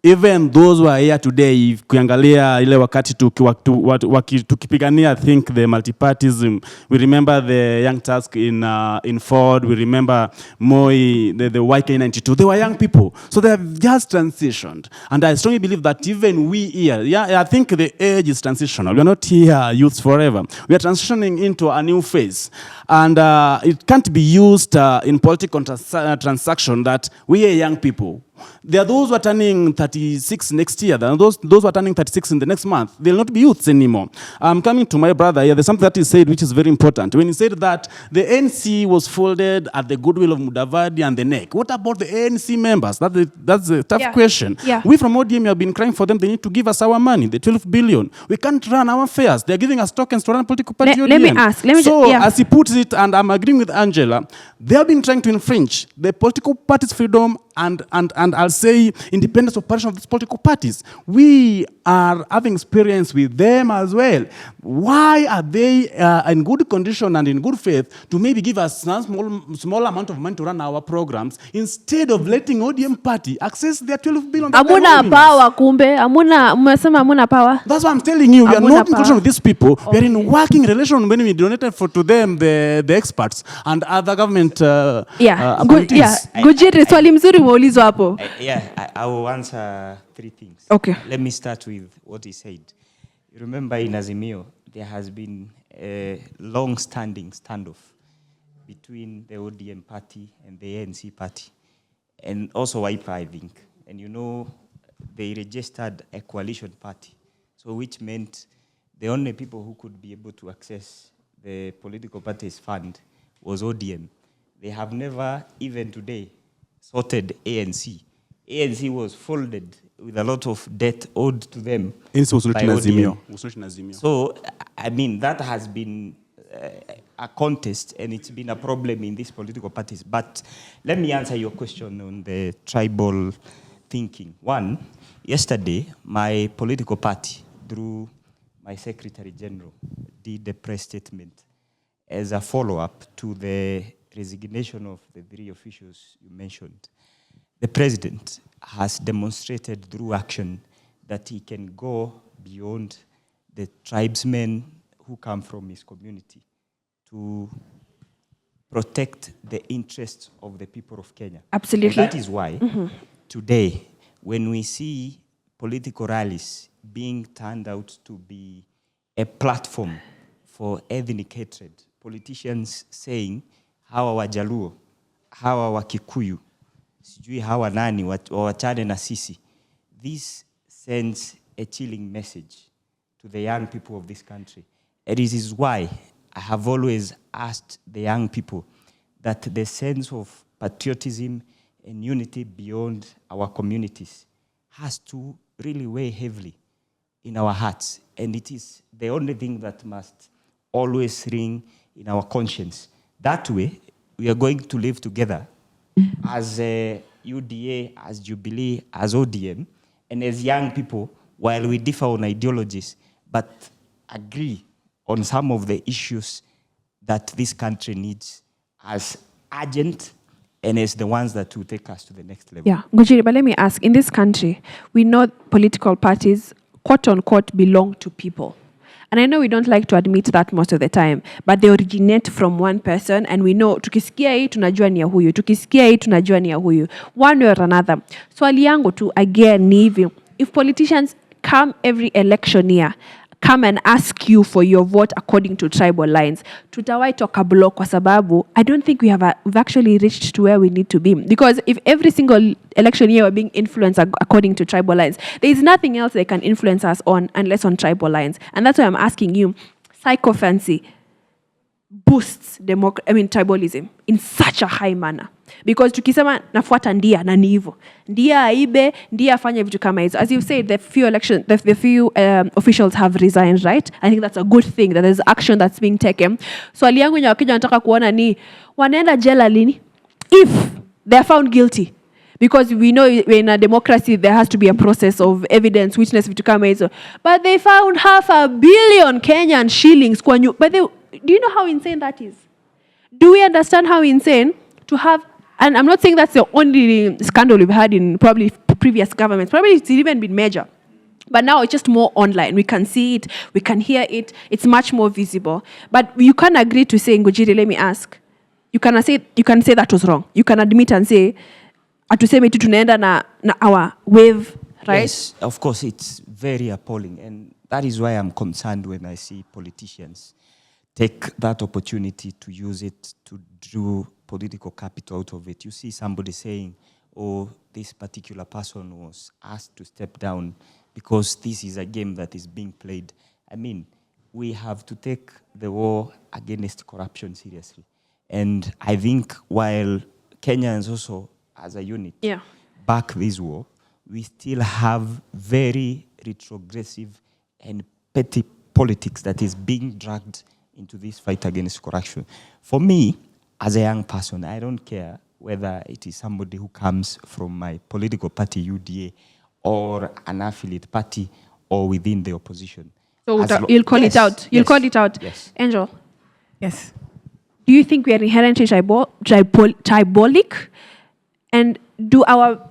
even those who are here today, kuangalia ile wakati tukipigania, I think the multipartism, we remember the young task in Ford, we remember Moi, the YK92, they were young people. So they have just transitioned. And I strongly believe that even we here, I think the age is transitional. We are not here youths forever. We are transitioning into a new phase. And it can't be used in political transaction that we are young people. There are those who are turning 36 next year. There are those who are turning 36 in the next month. They'll not be youths anymore. I'm coming to my brother here. There's something that he said which is very important. When he said that the ANC was folded at the goodwill of Mudavadi and the NEC. What about the ANC members? That's a tough question. Yeah. We from ODM have been crying for them. They need to give us our money, the 12 billion. We can't run our affairs. They're giving us tokens to run a political party. Let me ask. As he puts it, and I'm agreeing with Angela, they have been trying to infringe the political party's freedom and I'll say independence of operation of these political parties. We are having experience with them as well. Why are they in good condition and in good faith to maybe give us a small amount of money to run our programs instead of letting ODM party access their 12 billion? Amuna power, kumbe. Amuna power. That's what I'm telling you. We are not in control of these people. Okay. We are in working relation when we donated to them the experts and other government appointees. Gujiri, swali mzuri muulizwa hapo. I will answer three things. Okay. Let me start with what he said. You remember in Azimio, there has been a long-standing standoff between the ODM party and the ANC party, and also Wiper, I think. And you know, they registered a coalition party, so which meant the only people who could be able to access the political party's fund was ODM. They have never, even today, sorted ANC. ANC was folded with a lot of debt owed to them. ANC was not in Azimio. So, I mean, that has been a contest, and it's been a problem in these political parties. But let me answer your question on the tribal thinking. One, yesterday, my political party, through my Secretary General, did a press statement as a follow-up to the resignation of the three officials you mentioned. The president has demonstrated through action that he can go beyond the tribesmen who come from his community to protect the interests of the people of Kenya. Absolutely. And that is why today, when we see political rallies being turned out to be a platform for ethnic hatred, politicians saying hawa Wajaluo, hawa Wakikuyu, sijui hawa nani wachane na sisi, this sends a chilling message to the young people of this country. And this is why I have always asked the young people that the sense of patriotism and unity beyond our communities has to really weigh heavily in our hearts. And it is the only thing that must always ring in our conscience. That way, we are going to live together as UDA, as Jubilee, as ODM, and as young people, while we differ on ideologies, but agree on some of the issues that this country needs as urgent and as the ones that will take us to the next level. Yeah, Ngujiri, but let me ask, in this country, we know political parties, quote unquote, belong to people. And I know we don't like to admit that most of the time, but they originate from one person, and we know, tukisikia hii tunajua ni ya huyu, tukisikia hii tunajua ni ya huyu, one way or another. Swali yangu tu again ni hivi, if politicians come every election year, come and ask you for your vote according to tribal lines, tutawai toka block kwa sababu I don't think we've actually reached to where we need to be. Because if every single election year we're being influenced according to tribal lines, there is nothing else they can influence us on unless on tribal lines. And that's why I'm asking you, psychophancy boosts tribalism in such a high manner. Because tukisema nafuata ndia na ni hivyo. Ndia aibe, ndia afanye vitu kama hizo. As you said, the few officials have resigned, right? I think that's a good thing, that there's action that's being taken. Swali yangu yenye wakija nataka kuona ni, wanaenda jela lini? If they are found guilty. Because we know in a democracy there has to be a process of evidence, witness, vitu kama hizo. But they found 500 million Kenyan shillings. But do you know how insane that is? Do we understand how insane to have, and I'm not saying that's the only scandal we've had in probably previous governments. Probably it's even been major. But now it's just more online. We can see it, we can hear it, it's much more visible. But you can agree to say, Ngujiri, let me ask. You can say that was wrong. You can admit and say, atuseme tu tunaenda na our wave, right? Yes, of course, it's very appalling. And that is why I'm concerned when I see politicians take that opportunity to use it to draw political capital out of it. You see somebody saying, oh, this particular person was asked to step down because this is a game that is being played. I mean, we have to take the war against corruption seriously. And I think while Kenyans also, as a unit, back this war, we still have very retrogressive and petty politics that is being dragged into this fight against corruption. For me, as a young person, I don't care whether it is somebody who comes from my political party, UDA, or an affiliate party, or within the opposition. So you'll call it out. You'll call it out. Yes. Angel? Yes. Do you think we are inherently tribalic? And do our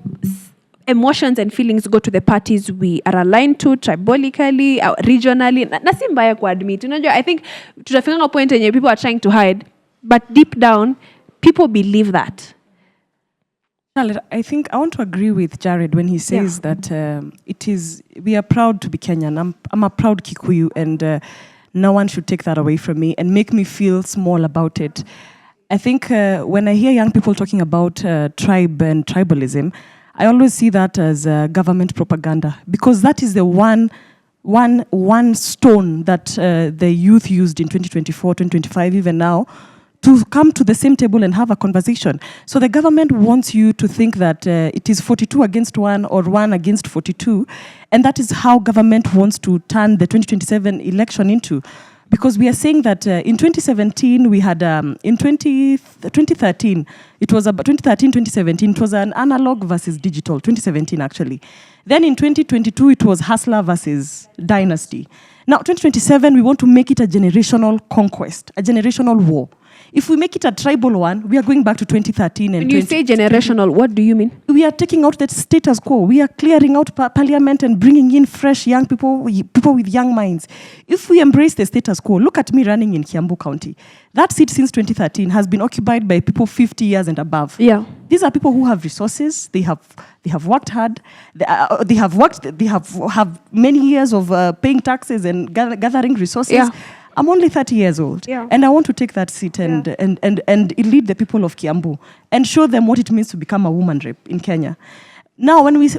emotions and feelings go to the parties we are aligned to tribalically, regionally? Na si mbaya kuadmit. I think tutafika point yenye people are trying to hide, but deep down, people believe that. I think I want to agree with Jared when he says that we are proud to be Kenyan. I'm a proud Kikuyu, and no one should take that away from me and make me feel small about it. I think when I hear young people talking about tribe and tribalism, I always see that as government propaganda, because that is the one stone that the youth used in 2024, 2025, even now, to come to the same table and have a conversation. So the government wants you to think that it is 42 against 1 or 1 against 42, and that is how government wants to turn the 2027 election into. Because we are saying that in 2017, we had, in 2013, it was about 2013-2017, it was an analog versus digital, 2017 actually. Then in 2022, it was hustler versus dynasty. Now, 2027, we want to make it a generational conquest, a generational war. If we make it a tribal one, we are going back to 2013 and when you say generational, what do you mean? We are taking out that status quo. We are clearing out parliament and bringing in fresh young people, people with young minds. If we embrace the status quo, look at me running in Kiambu County. That seat since 2013 has been occupied by people 50 years and above. Yeah. These are people who have resources. They have worked hard. They have many years of paying taxes and gathering resources. Yeah. I'm only 30 years old, and I want to take that seat and lead the people of Kiambu and show them what it means to become a woman rep in Kenya. Now, when we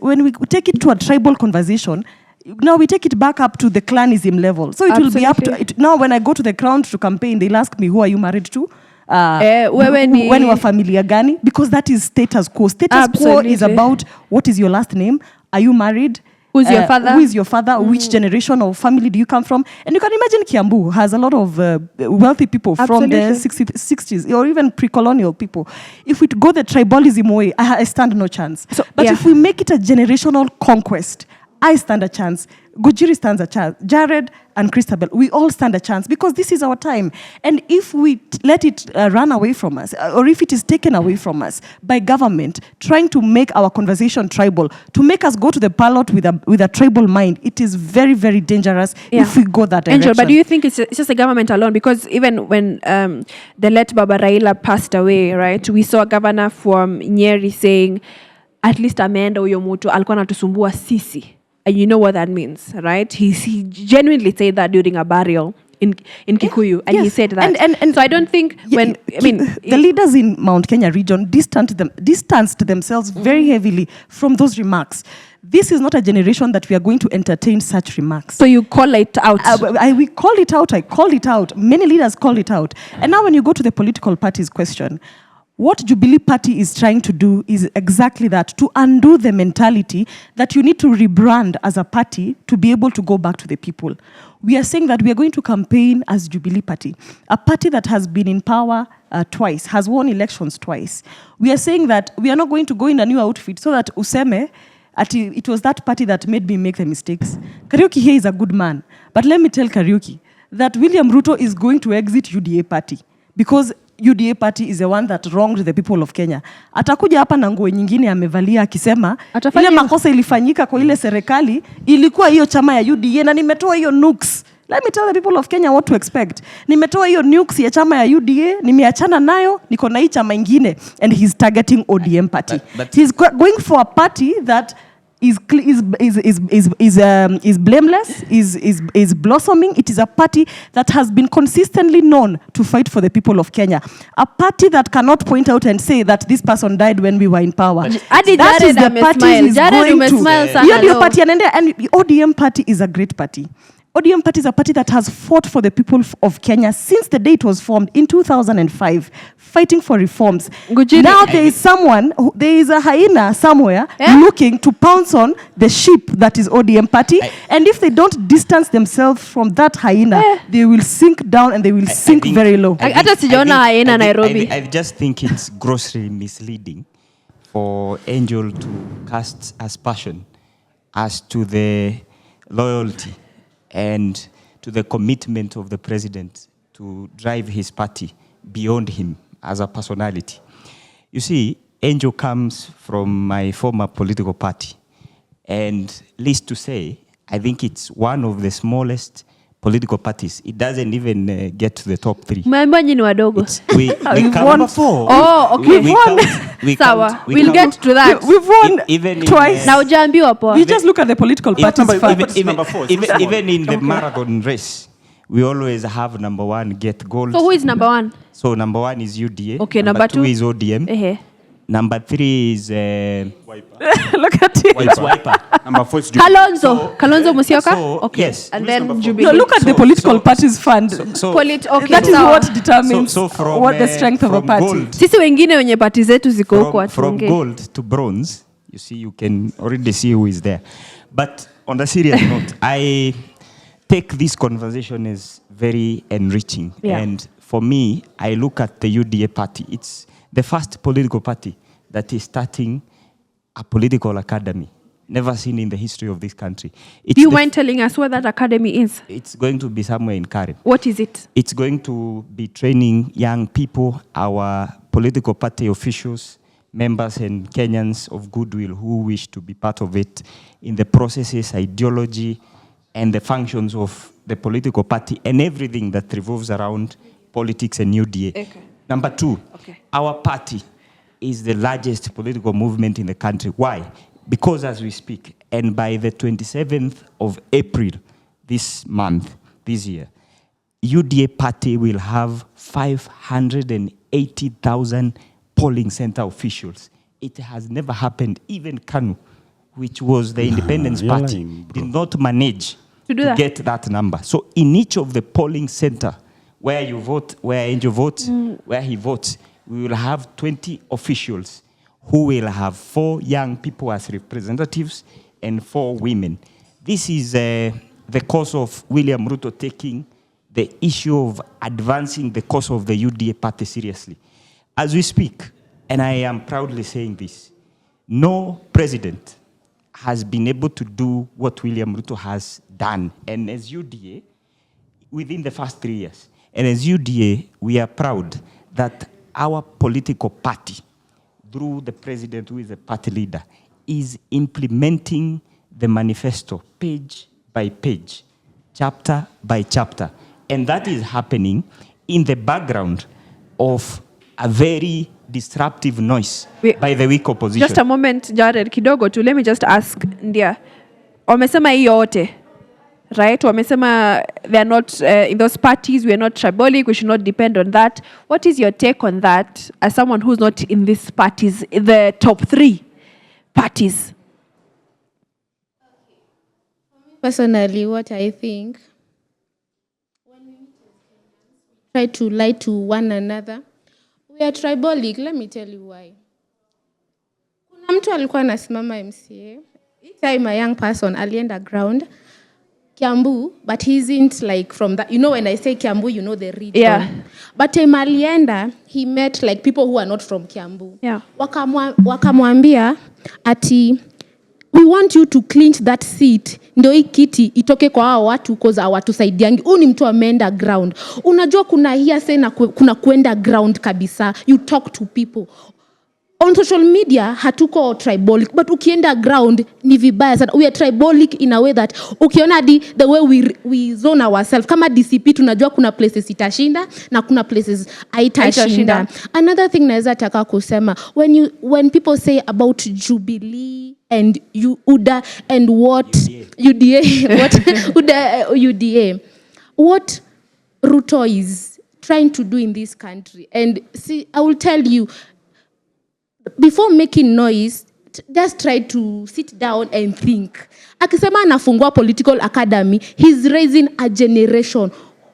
take it to a tribal conversation, now we take it back up to the clanism level. So it will be up to it. Now, when I go to the ground to campaign, they'll ask me, who are you married to? wewe ni- when wa familia gani, because that is status quo. Status quo is Absolutely. about what is your last name, are you married, Who's your father? Who is your father? Which generation of family do you come from? And you can imagine Kiambu has a lot of wealthy people from the Absolutely. 60s or even pre-colonial people. If we go the tribalism way, I stand no chance. So, but yeah. if we make it a generational conquest, I stand a chance. Gujiri stands a chance. Jared and Christabel, we all stand a chance because this is our time. And if we let it run away from us, or if it is taken away from us by government trying to make our conversation tribal, to make us go to the ballot with a tribal mind, it is very, very dangerous if we go that direction. Angel, but do you think it's just the government alone? Because even when the late Baba Raila passed away, right, we saw a governor from Nyeri saying, at least ameenda huyo mtu alikuwa anatusumbua sisi. And you know what that means, right? He genuinely said that during a burial in Kikuyu, and he said that. And so I don't think the leaders in Mount Kenya region distanced themselves very heavily from those remarks. This is not a generation that we are going to entertain such remarks. So you call it out. We call it out. I call it out. Many leaders call it out. And now when you go to the political parties question, what Jubilee Party is trying to do is exactly that, to undo the mentality that you need to rebrand as a party to be able to go back to the people. We are saying that we are going to campaign as Jubilee Party, a party that has been in power twice, has won elections twice. We are saying that we are not going to go in a new outfit so that Useme, it was that party that made me make the mistakes. Kariuki here is a good man. But let me tell Kariuki that William Ruto is going to exit UDA Party because UDA Party is the one that wronged the people of Kenya. Atakuja hapa na nguo nyingine amevalia akisema ile makosa ilifanyika kwa ile serikali ilikuwa hiyo chama ya UDA na nimetoa hiyo nukes. Let me tell the people of Kenya what to expect. Nimetoa hiyo nukes ya chama ya UDA, nimeachana nayo, niko na hii chama ingine, and he's targeting ODM Party. But he's going for a party that is blameless, is blossoming. It is a party that has been consistently known to fight for the people of Kenya. A party that cannot point out and say that this person died when we were in power. That is the party he's going to. Party and ODM Party is a great party. ODM Party is a party that has fought for the people of Kenya since the day it was formed in 2005, fighting for reforms. Now there is there is a hyena somewhere looking to pounce on the sheep that is ODM Party. And if they don't distance themselves from that hyena, they will sink down and they will sink very low. I just think it's grossly misleading for Angel to cast aspersion as to the loyalty and to the commitment of the president to drive his party beyond him as a personality. You see, Angel comes from my former political party. And least to say, I think it's one of the smallest political parties. It doesn't even get to the top 3. We come number 4. Oh, okay. We'll get to that. We've won even twice. Now Jambiwa po. We just look at the political parties. Even in the marathon race, we always have number 1 get gold. So who is number 1? So number 1 is UDA. Okay, number 2 is ODM. Number 3 is look at it. It's Wiper. Number 4 is Kalonzo Musyoka. So, okay. Yes. And then Jubilee. No, look at the political parties fund. That is what determines what the strength of a party. Sisi wengine wenye party zetu ziko huko from gold to bronze, you see, you can already see who is there. But on a serious note, I take this conversation as very enriching. Yeah. And for me, I look at the UDA party. It's the first political party that is starting a political academy. Never seen in the history of this country. Do you mind telling us what that academy is? It's going to be somewhere in Karen. What is it? It's going to be training young people, our political party officials, members and Kenyans of goodwill who wish to be part of it in the processes, ideology, and the functions of the political party and everything that revolves around politics and UDA. Okay. Number 2, our party is the largest political movement in the country. Why? Because as we speak, and by the 27th of April this year, UDA party will have 580,000 polling center officials. It has never happened. Even KANU, which was the independence party, did not manage to get that number. So in each of the polling center where you vote, where Angel votes, where he votes, we will have 20 officials who will have 4 young people as representatives and 4 women. This is the cause of William Ruto taking the issue of advancing the cause of the UDA party seriously. As we speak, and I am proudly saying this, no president has been able to do what William Ruto has done. And as UDA, within the first 3 years, and as UDA, we are proud that our political party, through the president who is the party leader, is implementing the manifesto page by page, chapter by chapter. And that is happening in the background of a very disruptive noise by the weak opposition. Just a moment, Jared, kidogo tu. Let me just ask Ndia. Wamesema hii yote, right? Wamesema they are not in those parties, we are not tribalic, we should not depend on that. What is your take on that as someone who's not in these parties, the top 3 parties? Personally, what I think, when we try to lie to one another, we are tribalic. Let me tell you why. Kuna mtu alikuwa anasimama MCA. Each time a young person alienda ground, Kiambu, but he isn't like from that. You know, when I say Kiambu, you know the region. Yeah. But time alienda, he met like people who are not from Kiambu. Yeah. Wakamwambia ati, we want you to clinch that seat. Ndio hii kiti itoke kwa hao watu cause hawatusaidiangi. Huyu ni mtu ameenda ground. Unajua kuna hearsay na kuna kuenda ground kabisa. You talk to people. On social media hatuko tribalic, but ukienda ground ni vibaya sana. We are tribalic in a way that ukiona the way we zone ourselves, kama DCP tunajua kuna places itashinda na kuna places haitashinda. Another thing naweza taka kusema, when people say about Jubilee and UDA and what UDA what UDA, what Ruto is trying to do in this country. And see, I will tell you, before making noise, just try to sit down and think. Akisema anafungua political academy, he's raising a generation.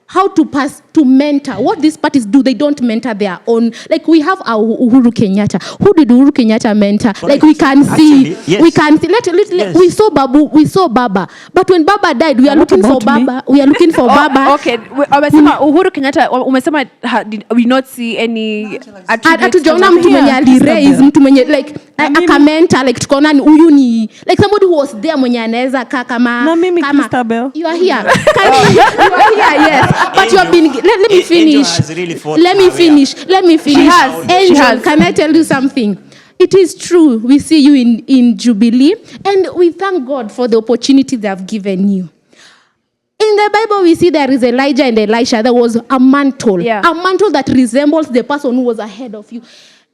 How to mentor. What these parties do, they don't mentor their own. Like we have our Uhuru Kenyatta. Who did Uhuru Kenyatta mentor? But like we can see, yes. We can see. Yes. We saw Baba. But when Baba died, we are looking for Baba. We are looking for Baba. Okay. Umesema Uhuru Kenyatta. Umesema we not see any. Atujaona mtu mwenye aliraise, mtu mwenye like akamenta, like tukaona ni huyu ni like somebody who was there mwenye anaweza kaa kama. Na mimi Christabel. You are here. You are here. Yes. But you have been. Let me finish. Let me finish. Angel, can I tell you something? It is true. We see you in Jubilee, and we thank God for the opportunity they have given you. In the Bible, we see there is Elijah and Elisha. There was a mantle, a mantle that resembles the person who was ahead of you.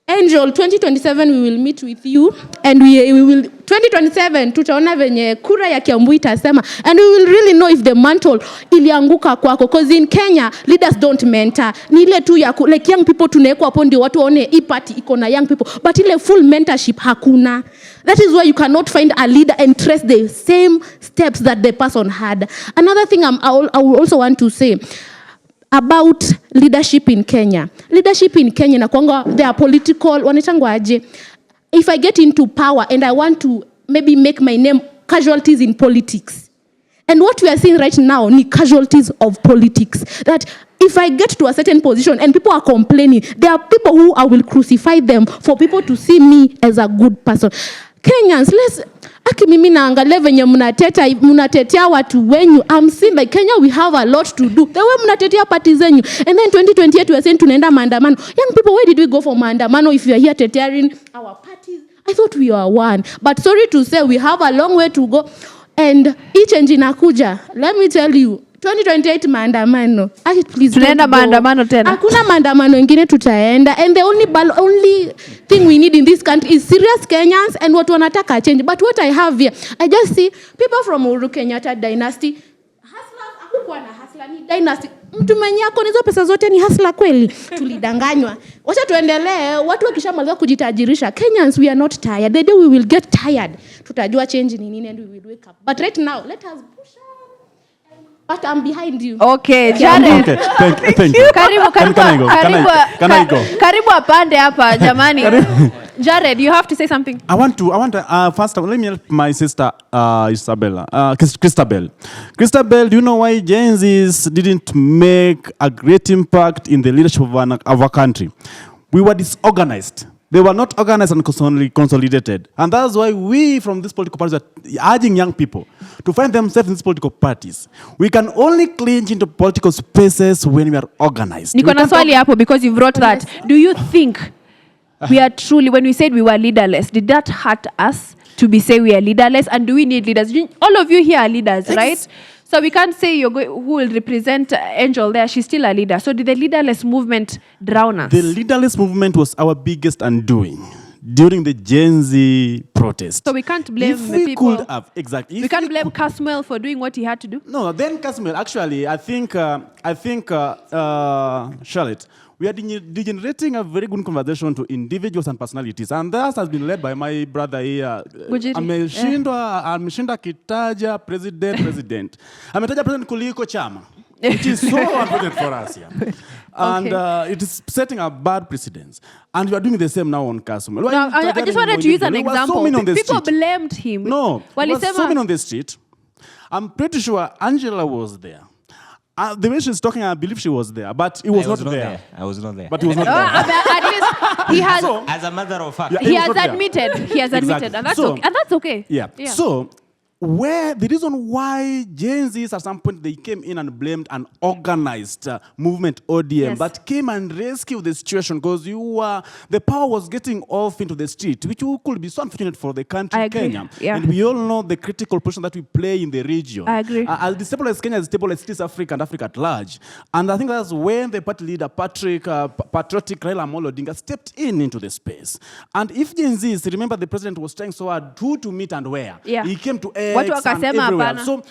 Angel, 2027 we will meet with you, and we will 2027 tutaona venye kura ya Kiambu itasema, and we will really know if the mantle ilianguka kwako, because in Kenya leaders don't mentor. Ni ile tu ya like young people tunawekwa hapo ndio watu waone hii party iko na young people, but ile full mentorship hakuna. That is why you cannot find a leader and trace the same steps that the person had. Another thing I will also want to say about leadership in Kenya. Leadership in Kenya na kwanga they are political, wanatangwa aje. If I get into power and I want to maybe make my name casualties in politics. And what we are seeing right now ni casualties of politics. That if I get to a certain position and people are complaining, there are people who I will crucify them for people to see me as a good person. Kenyans, mimi naangalia venye mnatetea watu wenyu. I'm seeing like Kenya we have a lot to do. The way mnatetea party zenyu. And then 2028 we are saying tunaenda maandamano. Young people, where did we go for maandamano if you are here tearing our parties? I thought we were one. But sorry to say, we have a long way to go. And each change inakuja. Let me tell you, 2028 maandamano. Please tunaenda maandamano tena. Hakuna maandamano ingine tutaenda. And the only thing we need in this country is serious Kenyans and what wanataka change. But what I have here, I just see people from Uhuru Kenyatta dynasty. Hustlers, hakukuwa na hustler ni dynasty. Mtu mwenye ako nizo pesa zote ni hustler kweli. Tulidanganywa. Wacha tuendelee, watu wakishamaliza kujitajirisha. Kenyans, we are not tired. The day we will get tired, tutajua change ni nini and we will wake up. But right now, let us push on. But I'm behind you. Okay, Jared. Okay, thank you. Karibu, Can I go? Can I go? Karibu apande hapa, jamani. Jared, you have to say something. I want to first let me help my sister Christabel. Christabel, do you know why Gen Zs didn't make a great impact in the leadership of our country? We were disorganized. They were not organized and consolidated. And that's why we from these political parties are urging young people to find themselves in these political parties. We can only clinch into political spaces when we are organized. Niko na swali hapo because you wrote that. Do you think we are truly, when we said we were leaderless, did that hurt us to be say we are leaderless? And do we need leaders? All of you here are leaders, right? So we can't say who will represent Angel there. She's still a leader. So did the leaderless movement drown us? The leaderless movement was our biggest undoing during the Gen Z protest. So we can't blame if the people. Could have, exactly. We can't blame Caswell for doing what he had to do. No, then Caswell, actually, I think Charlotte, we are degenerating a very good conversation to individuals and personalities. And that has been led by my brother here. Ameshinda kitaja president. Ametaja president kuliko chama. Which is so unfortunate for us here. And it is setting a bad precedence. And we are doing the same now on Caswell. Now, I just wanted to use an example. People blamed him. No, there was so many on the street. I'm pretty sure Angela was there. The way she's talking, I believe she was there, but he was not there. I was not there. But he was not there. At least he has. So, as a matter of fact, he has admitted. He has admitted, and that's okay. And that's okay. Yeah. So, where the reason why Gen Zs at some point they came in and blamed an organized movement ODM, but came and rescued the situation because the power was getting off into the street, which could be so unfortunate for the country, Kenya. Yeah. And we all know the critical position that we play in the region. I agree. As stable as Kenya is stable as East Africa and Africa at large. And I think that's when the party leader, patriotic Raila Amolo Odinga, stepped into the space. And if Gen Zs, remember the president was trying so hard who to meet and where. Yeah. He came to everywhere. So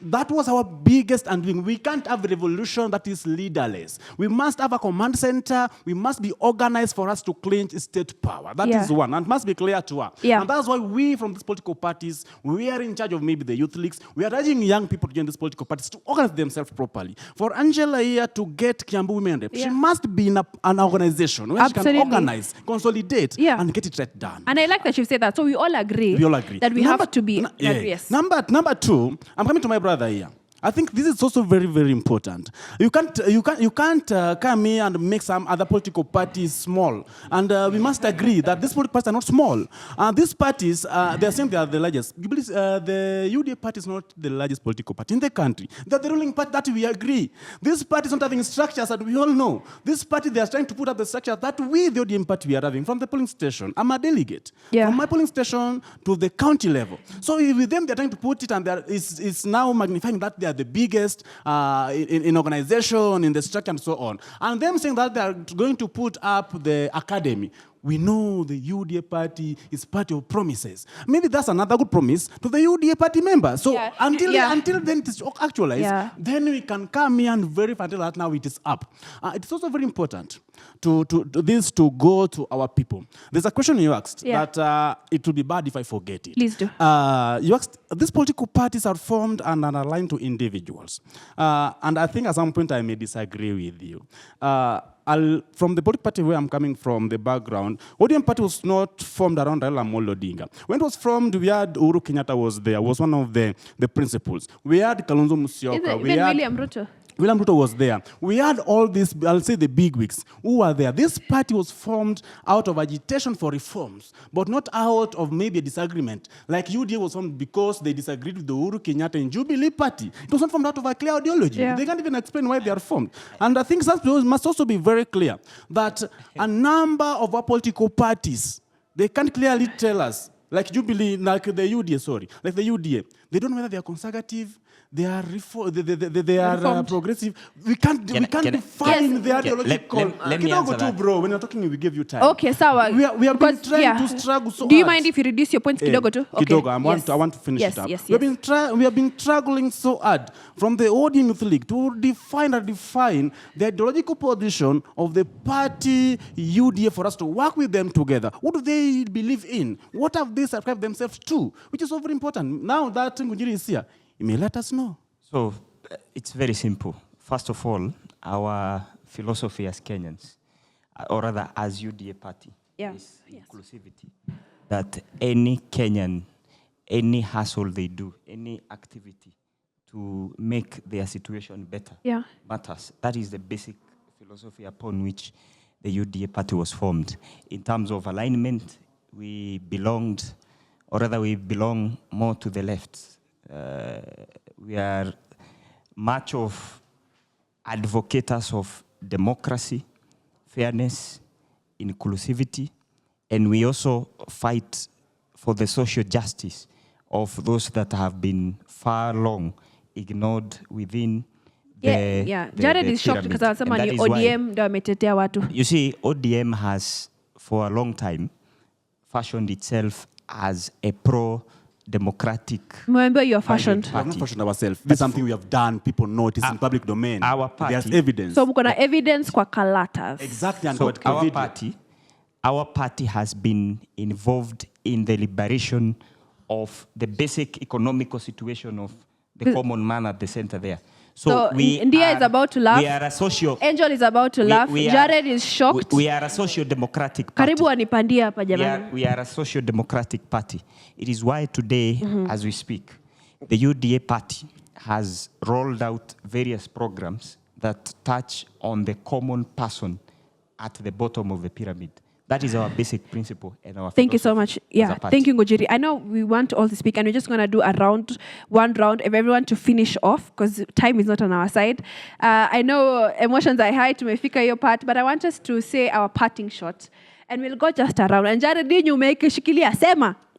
that was our biggest undoing. We can't have a revolution that is leaderless. We must have a command center. We must be organized for us to clinch state power. That is one, and must be clear to us. Yeah. And that's why we from these political parties, we are in charge of maybe the youth leagues. We are urging young people to join these political parties to organize themselves properly. For Angela here to get Kiambu Women Rep, she must be in an organization where she can organize, consolidate, and get it right done. And I like that you said that. So we all agree. That we have to be. Yes. Number two, I'm coming to my brother here. I think this is also very, very important. You can't come here and make some other political parties small. And we must agree that these political parties are not small. These parties, they're saying they are the largest. The UDA party is not the largest political party in the country. They're the ruling party, that we agree. This party is not having structures that we all know. This party, they are trying to put up the structure that we, the ODM party, we are having from the polling station. I'm a delegate. From my polling station to the county level. So with them, they're trying to put it, and it's now magnifying that they are the biggest in organization, in the structure, and so on. And them saying that they are going to put up the academy. We know the UDA party is party of promises. Maybe that's another good promise to the UDA party members. So until then it is actualized, then we can come here and verify that now it is up. It's also very important to go to our people. There's a question you asked that it would be bad if I forget it. Please do. You asked, these political parties are formed and are aligned to individuals. And I think at some point I may disagree with you. From the political party where I'm coming from, the background, ODM party was not formed around Raila Amolo Odinga. When it was formed, we had Uhuru Kenyatta was one of the principals. We had Kalonzo Musyoka. We had William Ruto. William Ruto was there. We had all these, I'll say the bigwigs, who were there. This party was formed out of agitation for reforms, but not out of maybe a disagreement. Like UDA was formed because they disagreed with the Uhuru Kenyatta and Jubilee party. It was not formed out of a clear ideology. They can't even explain why they are formed. And I think that must also be very clear that a number of our political parties, they can't clearly tell us, like Jubilee, like the UDA, they don't know whether they are conservative, they are progressive. We can't define the ideological. Let me answer that. Bro, when you're talking, we give you time. Okay, sawa. We have been trying to struggle so hard. Do you mind if you reduce your points kidogo too? Okay. Kidogo, I want to finish it up. We have been struggling so hard from the ODM Youth League to define the ideological position of the party UDA for us to work with them together. What do they believe in? What have they subscribed themselves to? Which is so very important. Now that Ngujiri is here, you may let us know. So it's very simple. First of all, our philosophy as Kenyans, or rather as UDA party, is inclusivity. That any Kenyan, any hustle they do, any activity to make their situation better matters. That is the basic philosophy upon which the UDA party was formed. In terms of alignment, we belong more to the left. We are much of advocates of democracy, fairness, inclusivity, and we also fight for the social justice of those that have been far long ignored within the Jared is shocked because anasema ni ODM ndio ametetea watu. You see, ODM has for a long time fashioned itself as a pro-democratic. Remember, you are fashioned. We have not fashioned ourselves. This is something we have done. People know it is in public domain. Our party. There's evidence. So we're gonna evidence kwa kalatas. Exactly. And So our party has been involved in the liberation of the basic economical situation of the common man at the center there. So Ndio is about to laugh. We are a socio. Angel is about to laugh. Jared is shocked. We are a socio-democratic party. Karibu anipandia hapa jamani. We are a socio-democratic party. It is why today, as we speak, the UDA party has rolled out various programs that touch on the common person at the bottom of the pyramid. That is our basic principle and our Thank you so much. Yeah, thank you, Ngojiri. I know we want to all to speak, and we're just going to do one round of everyone to finish off, because time is not on our side. I know emotions are high to tumefika hiyo part, but I want us to say our parting shot, and we'll go just around. And Jared, you make shikilia,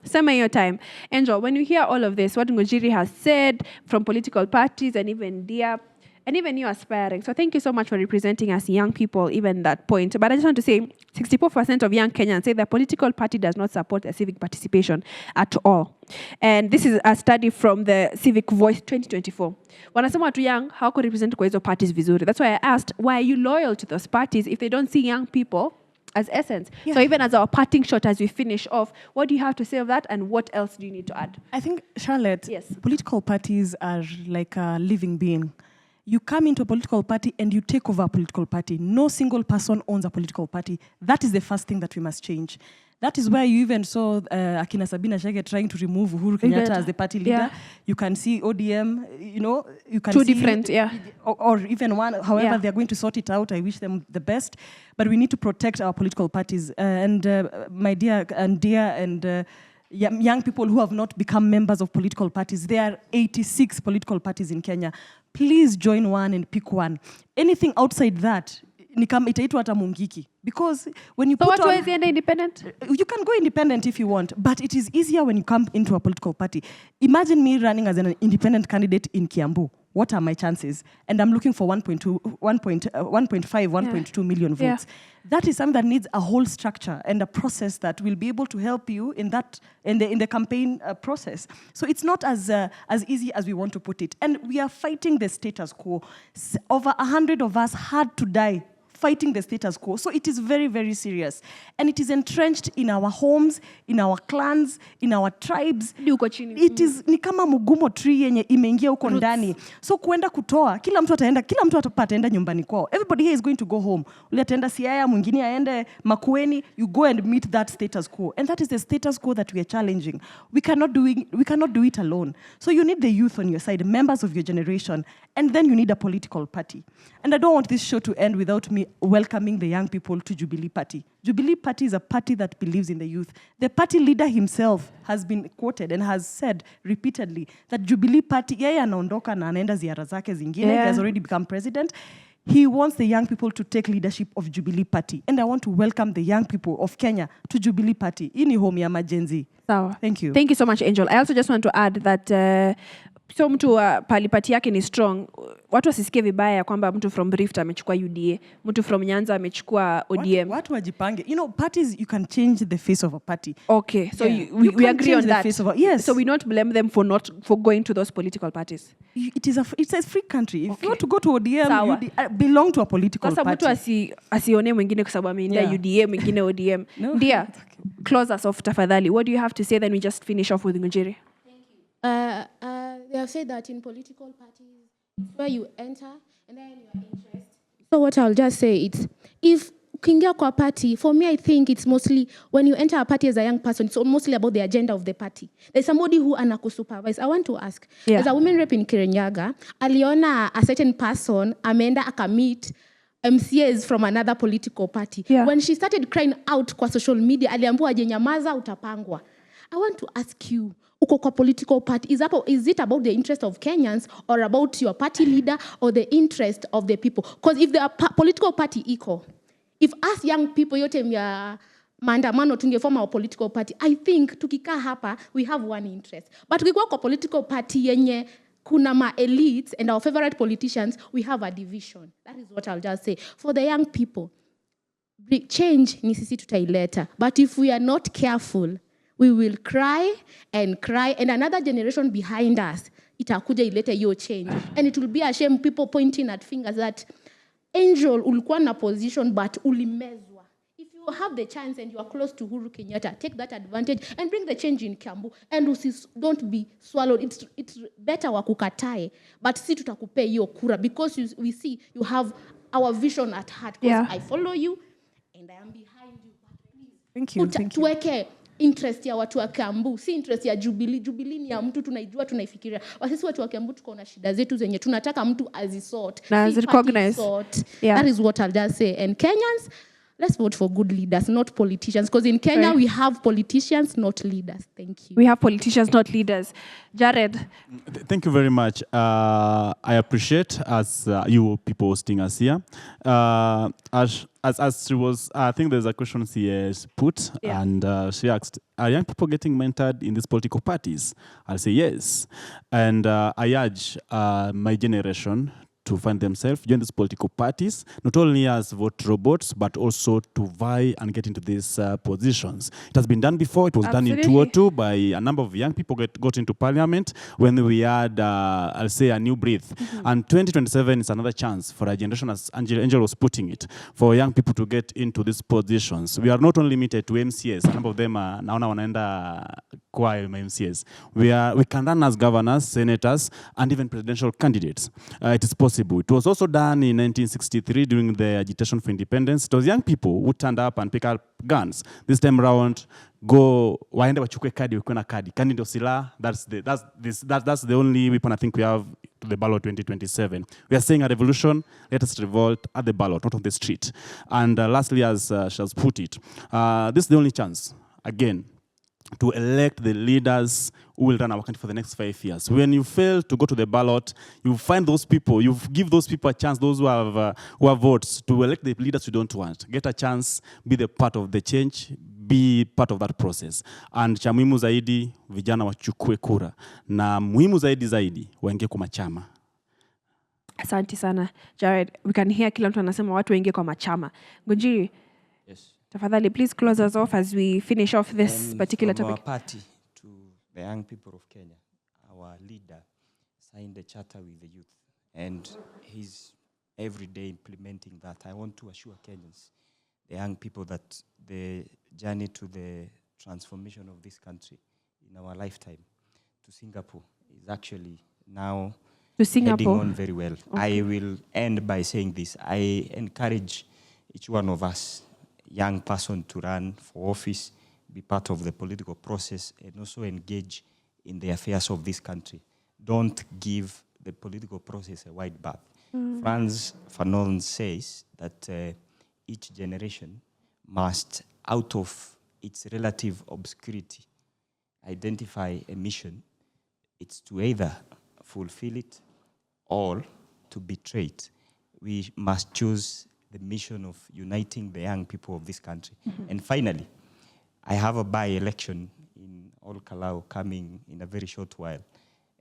sema your time. Angel, when you hear all of this, what Ngojiri has said from political parties and even Ndio, and even you aspiring. So thank you so much for representing us young people, even that point. But I just want to say 64% of young Kenyans say the political party does not support their civic participation at all. And this is a study from the Civic Voice 2024. Wanasema watu young, how could represent kwa hizo parties vizuri? That's why I asked, why are you loyal to those parties if they don't see young people as essence? So even as our parting shot, as we finish off, what do you have to say of that, and what else do you need to add? I think, Charlotte, political parties are like a living being. You come into a political party and you take over a political party. No single person owns a political party. That is the first thing that we must change. That is where you even saw Akina Sabina Chege trying to remove Uhuru Kenyatta as the party leader. You can see ODM, you can Two see different, or even one. However, they're going to sort it out. I wish them the best. But we need to protect our political parties. And my dear Ndia and young people who have not become members of political parties, there are 86 political parties in Kenya. Please join one and pick one. Anything outside that, itaitwa hata mungiki. Because when you put on... independent? You can go independent if you want, but it is easier when you come into a political party. Imagine me running as an independent candidate in Kiambu. What are my chances? And I'm looking for 1.2 million votes. That is something that needs a whole structure and a process that will be able to help you in that in the campaign process. So it's not as easy as we want to put it. And we are fighting the status quo. Over 100 of us had to die fighting the status quo. So it is very, very serious. And it is entrenched in our homes, in our clans, in our tribes. It is ni kama mugumo tree yenye imeingia huko ndani. So kuenda kutoa, kila mtu ataenda nyumbani kwao. Everybody here is going to go home. Ule ataenda Siaya, mwingine aende Makueni, you go and meet that status quo. And that is the status quo that we are challenging. We cannot do it alone. So you need the youth on your side, members of your generation, and then you need a political party. And I don't want this show to end without me welcoming the young people to Jubilee Party. Jubilee Party is a party that believes in the youth. The party leader himself has been quoted and has said repeatedly that Jubilee Party, yeye anaondoka na anaenda ziara zake zingine. He has already become president. He wants the young people to take leadership of Jubilee Party. And I want to welcome the young people of Kenya to Jubilee Party. Ini home ya majenzi. Thank you. Thank you so much, Angel. I also just want to add that so mtu party yake ni strong. Watu wasisikie vibaya kwamba mtu from Rift amechukua UDA, mtu from Nyanza amechukua ODM. Watu wajipange. Parties, you can change the face of a party. Okay, so we agree on that. Yes. So we don't blame them for going to those political parties. It's a free country. If you want to go to ODM, you belong to a political party. Sasa mtu asione mwingine kwa sababu ameingia UDA, mwingine ODM. Ndia, close us off tafadhali. What do you have to say? Then we just finish off with Ngojiri. They have said that in political parties, where you enter and then your interest. So what I'll just say is, if ukiingia kwa party, for me I think it's mostly when you enter a party as a young person, it's mostly about the agenda of the party. There's somebody who anakusupervise. I want to ask, as a women rep in Kirinyaga, aliona a certain person ameenda akamit MCAs from another political party. When she started crying out kwa social media, aliambiwa aje nyamaza utapangwa. I want to ask you, uko kwa political party, is it about the interest of Kenyans or about your party leader or the interest of the people? Because if the political party equal, if us young people yote mya maandamano tungeform our political party, I think tukikaa hapa we have one interest. But tukikuwa kwa political party yenye kuna ma elites and our favorite politicians, we have a division. That is what I'll just say. For the young people, change ni sisi tutaileta. But if we are not careful, we will cry, and another generation behind us, itakuja ilete yo change. And it will be a shame people pointing at fingers that Angel ulikuwa na position but ulimezwa. If you have the chance and you are close to Uhuru Kenyatta, take that advantage and bring the change in Kiambu. And don't be swallowed. It's better wakukatae, but si tutakupe hiyo kura because we see you have our vision at heart. Because I follow you and I am behind you. Thank you. Tuweke interest ya watu wa Kiambu, si interest ya Jubilee. Jubilee ni ya mtu tunaijua, tunaifikiria. Sisi watu wa Kiambu tuko na shida zetu zenye tunataka mtu azisort. Na recognize. That is what I'll just say. And Kenyans, let's vote for good leaders, not politicians. Because in Kenya, we have politicians, not leaders. Thank you. We have politicians, not leaders. Jared. Thank you very much. I appreciate as you people hosting us here. As she was, I think there's a question she put, and she asked, are young people getting mentored in these political parties? I'll say yes. And I urge my generation to find themselves, join these political parties, not only as vote robots, but also to vie and get into these positions. It has been done before. It was done in 2002 by a number of young people got into parliament when we had, I'll say, a new breath. And 2027 is another chance for a generation, as Angel was putting it, for young people to get into these positions. We are not only limited to MCAs. A number of them are now wanaenda kwa MCAs. We can run as governors, senators, and even presidential candidates. It is possible. It was also done in 1963 during the agitation for independence. It was young people who turned up and picked up guns. This time around, go waende wachukue kadi, wikuwe na kadi. Kadi ndio silaha. That's the only weapon I think we have to the ballot 2027. We are saying a revolution. Let us revolt at the ballot, not on the street. And lastly, as she has put it, this is the only chance again to elect the leaders who will run our country for the next 5 years. When you fail to go to the ballot, you find those people, you give those people a chance, those who have votes, to elect the leaders you don't want. Get a chance, be the part of the change, be part of that process. And cha muhimu zaidi, vijana wachukue kura. Na muhimu zaidi, waingie kwa machama. Asante sana, Jared. We can hear kila mtu anasema watu waingie kwa machama. Ngunjiri. Yes. Tafadhali, please close us off as we finish off this particular from topic. Our party to the young people of Kenya, our leader signed a charter with the youth, and he's every day implementing that. I want to assure Kenyans, the young people, that the journey to the transformation of this country in our lifetime to Singapore is actually now heading on very well. Okay. I will end by saying this. I encourage each one of us, young person, to run for office, be part of the political process, and also engage in the affairs of this country. Don't give the political process a wide berth. Franz Fanon says that each generation must, out of its relative obscurity, identify a mission. It's to either fulfill it or to betray it. We must choose the mission of uniting the young people of this country. And finally, I have a by-election in Ol Kalou coming in a very short while.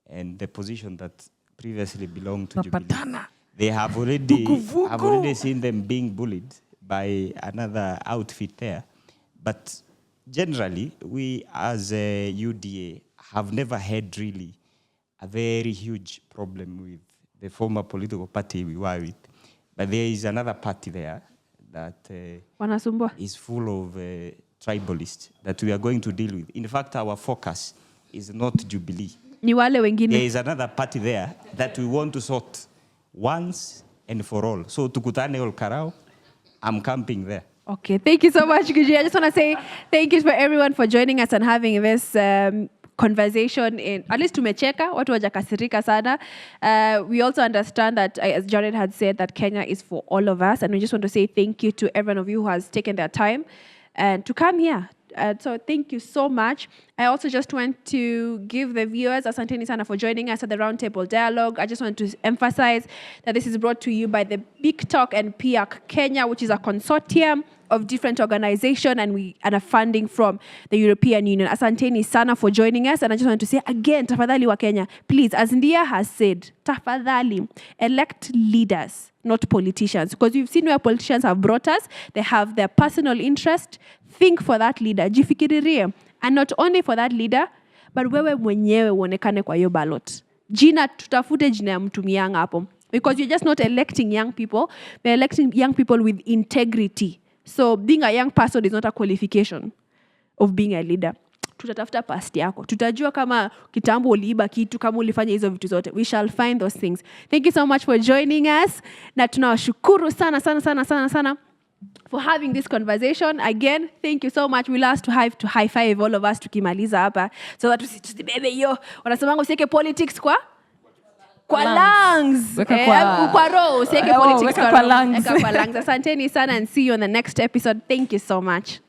And the position that previously belonged to Jubilee, they have already seen them being bullied by another outfit there. But generally, we as a UDA have never had really a very huge problem with the former political party we were with. But there is another party there that is full of tribalists that we are going to deal with. In fact, our focus is not Jubilee. Ni wale wengine. There is another party there that we want to sort once and for all. So tukutane all karao. I'm camping there. Okay, thank you so much, Guji. I just want to say thank you for everyone for joining us and having this conversation. At least tumecheka, watu wajakasirika sana. We also understand that, as Jared had said, that Kenya is for all of us. And we just want to say thank you to everyone of you who has taken their time and to come here. So thank you so much. I also just want to give the viewers asanteni sana for joining us at the Roundtable Dialogue. I just want to emphasize that this is brought to you by the Big Talk and PIAC Kenya, which is a consortium of different organizations, and a funding from the European Union. Asanteni sana for joining us. And I just want to say again, tafadhali wa Kenya, please, as Ndia has said, tafadhali, elect leaders, not politicians. Because we've seen where politicians have brought us. They have their personal interest. Think for that leader. Jifikiririe. And not only for that leader, but wewe mwenyewe uonekane kwa hiyo ballot. Tutafute jina ya mtu myanga hapo. Because you're just not electing young people. We're electing young people with integrity. So being a young person is not a qualification of being a leader. Tutatafuta past yako. Tutajua kama kitambo uliiba kitu, kama ulifanya hizo vitu zote. We shall find those things. Thank you so much for joining us. Na tunawashukuru sana for having this conversation. Again, thank you so much. We'll ask to high five all of us tukimaliza hapa. So that tusibebe hiyo. Wanasemanga usiweke politics kwa lungs. Kwa roho, usiweke politics kwa lungs. Asanteni sana and see you on the next episode. Thank you so much.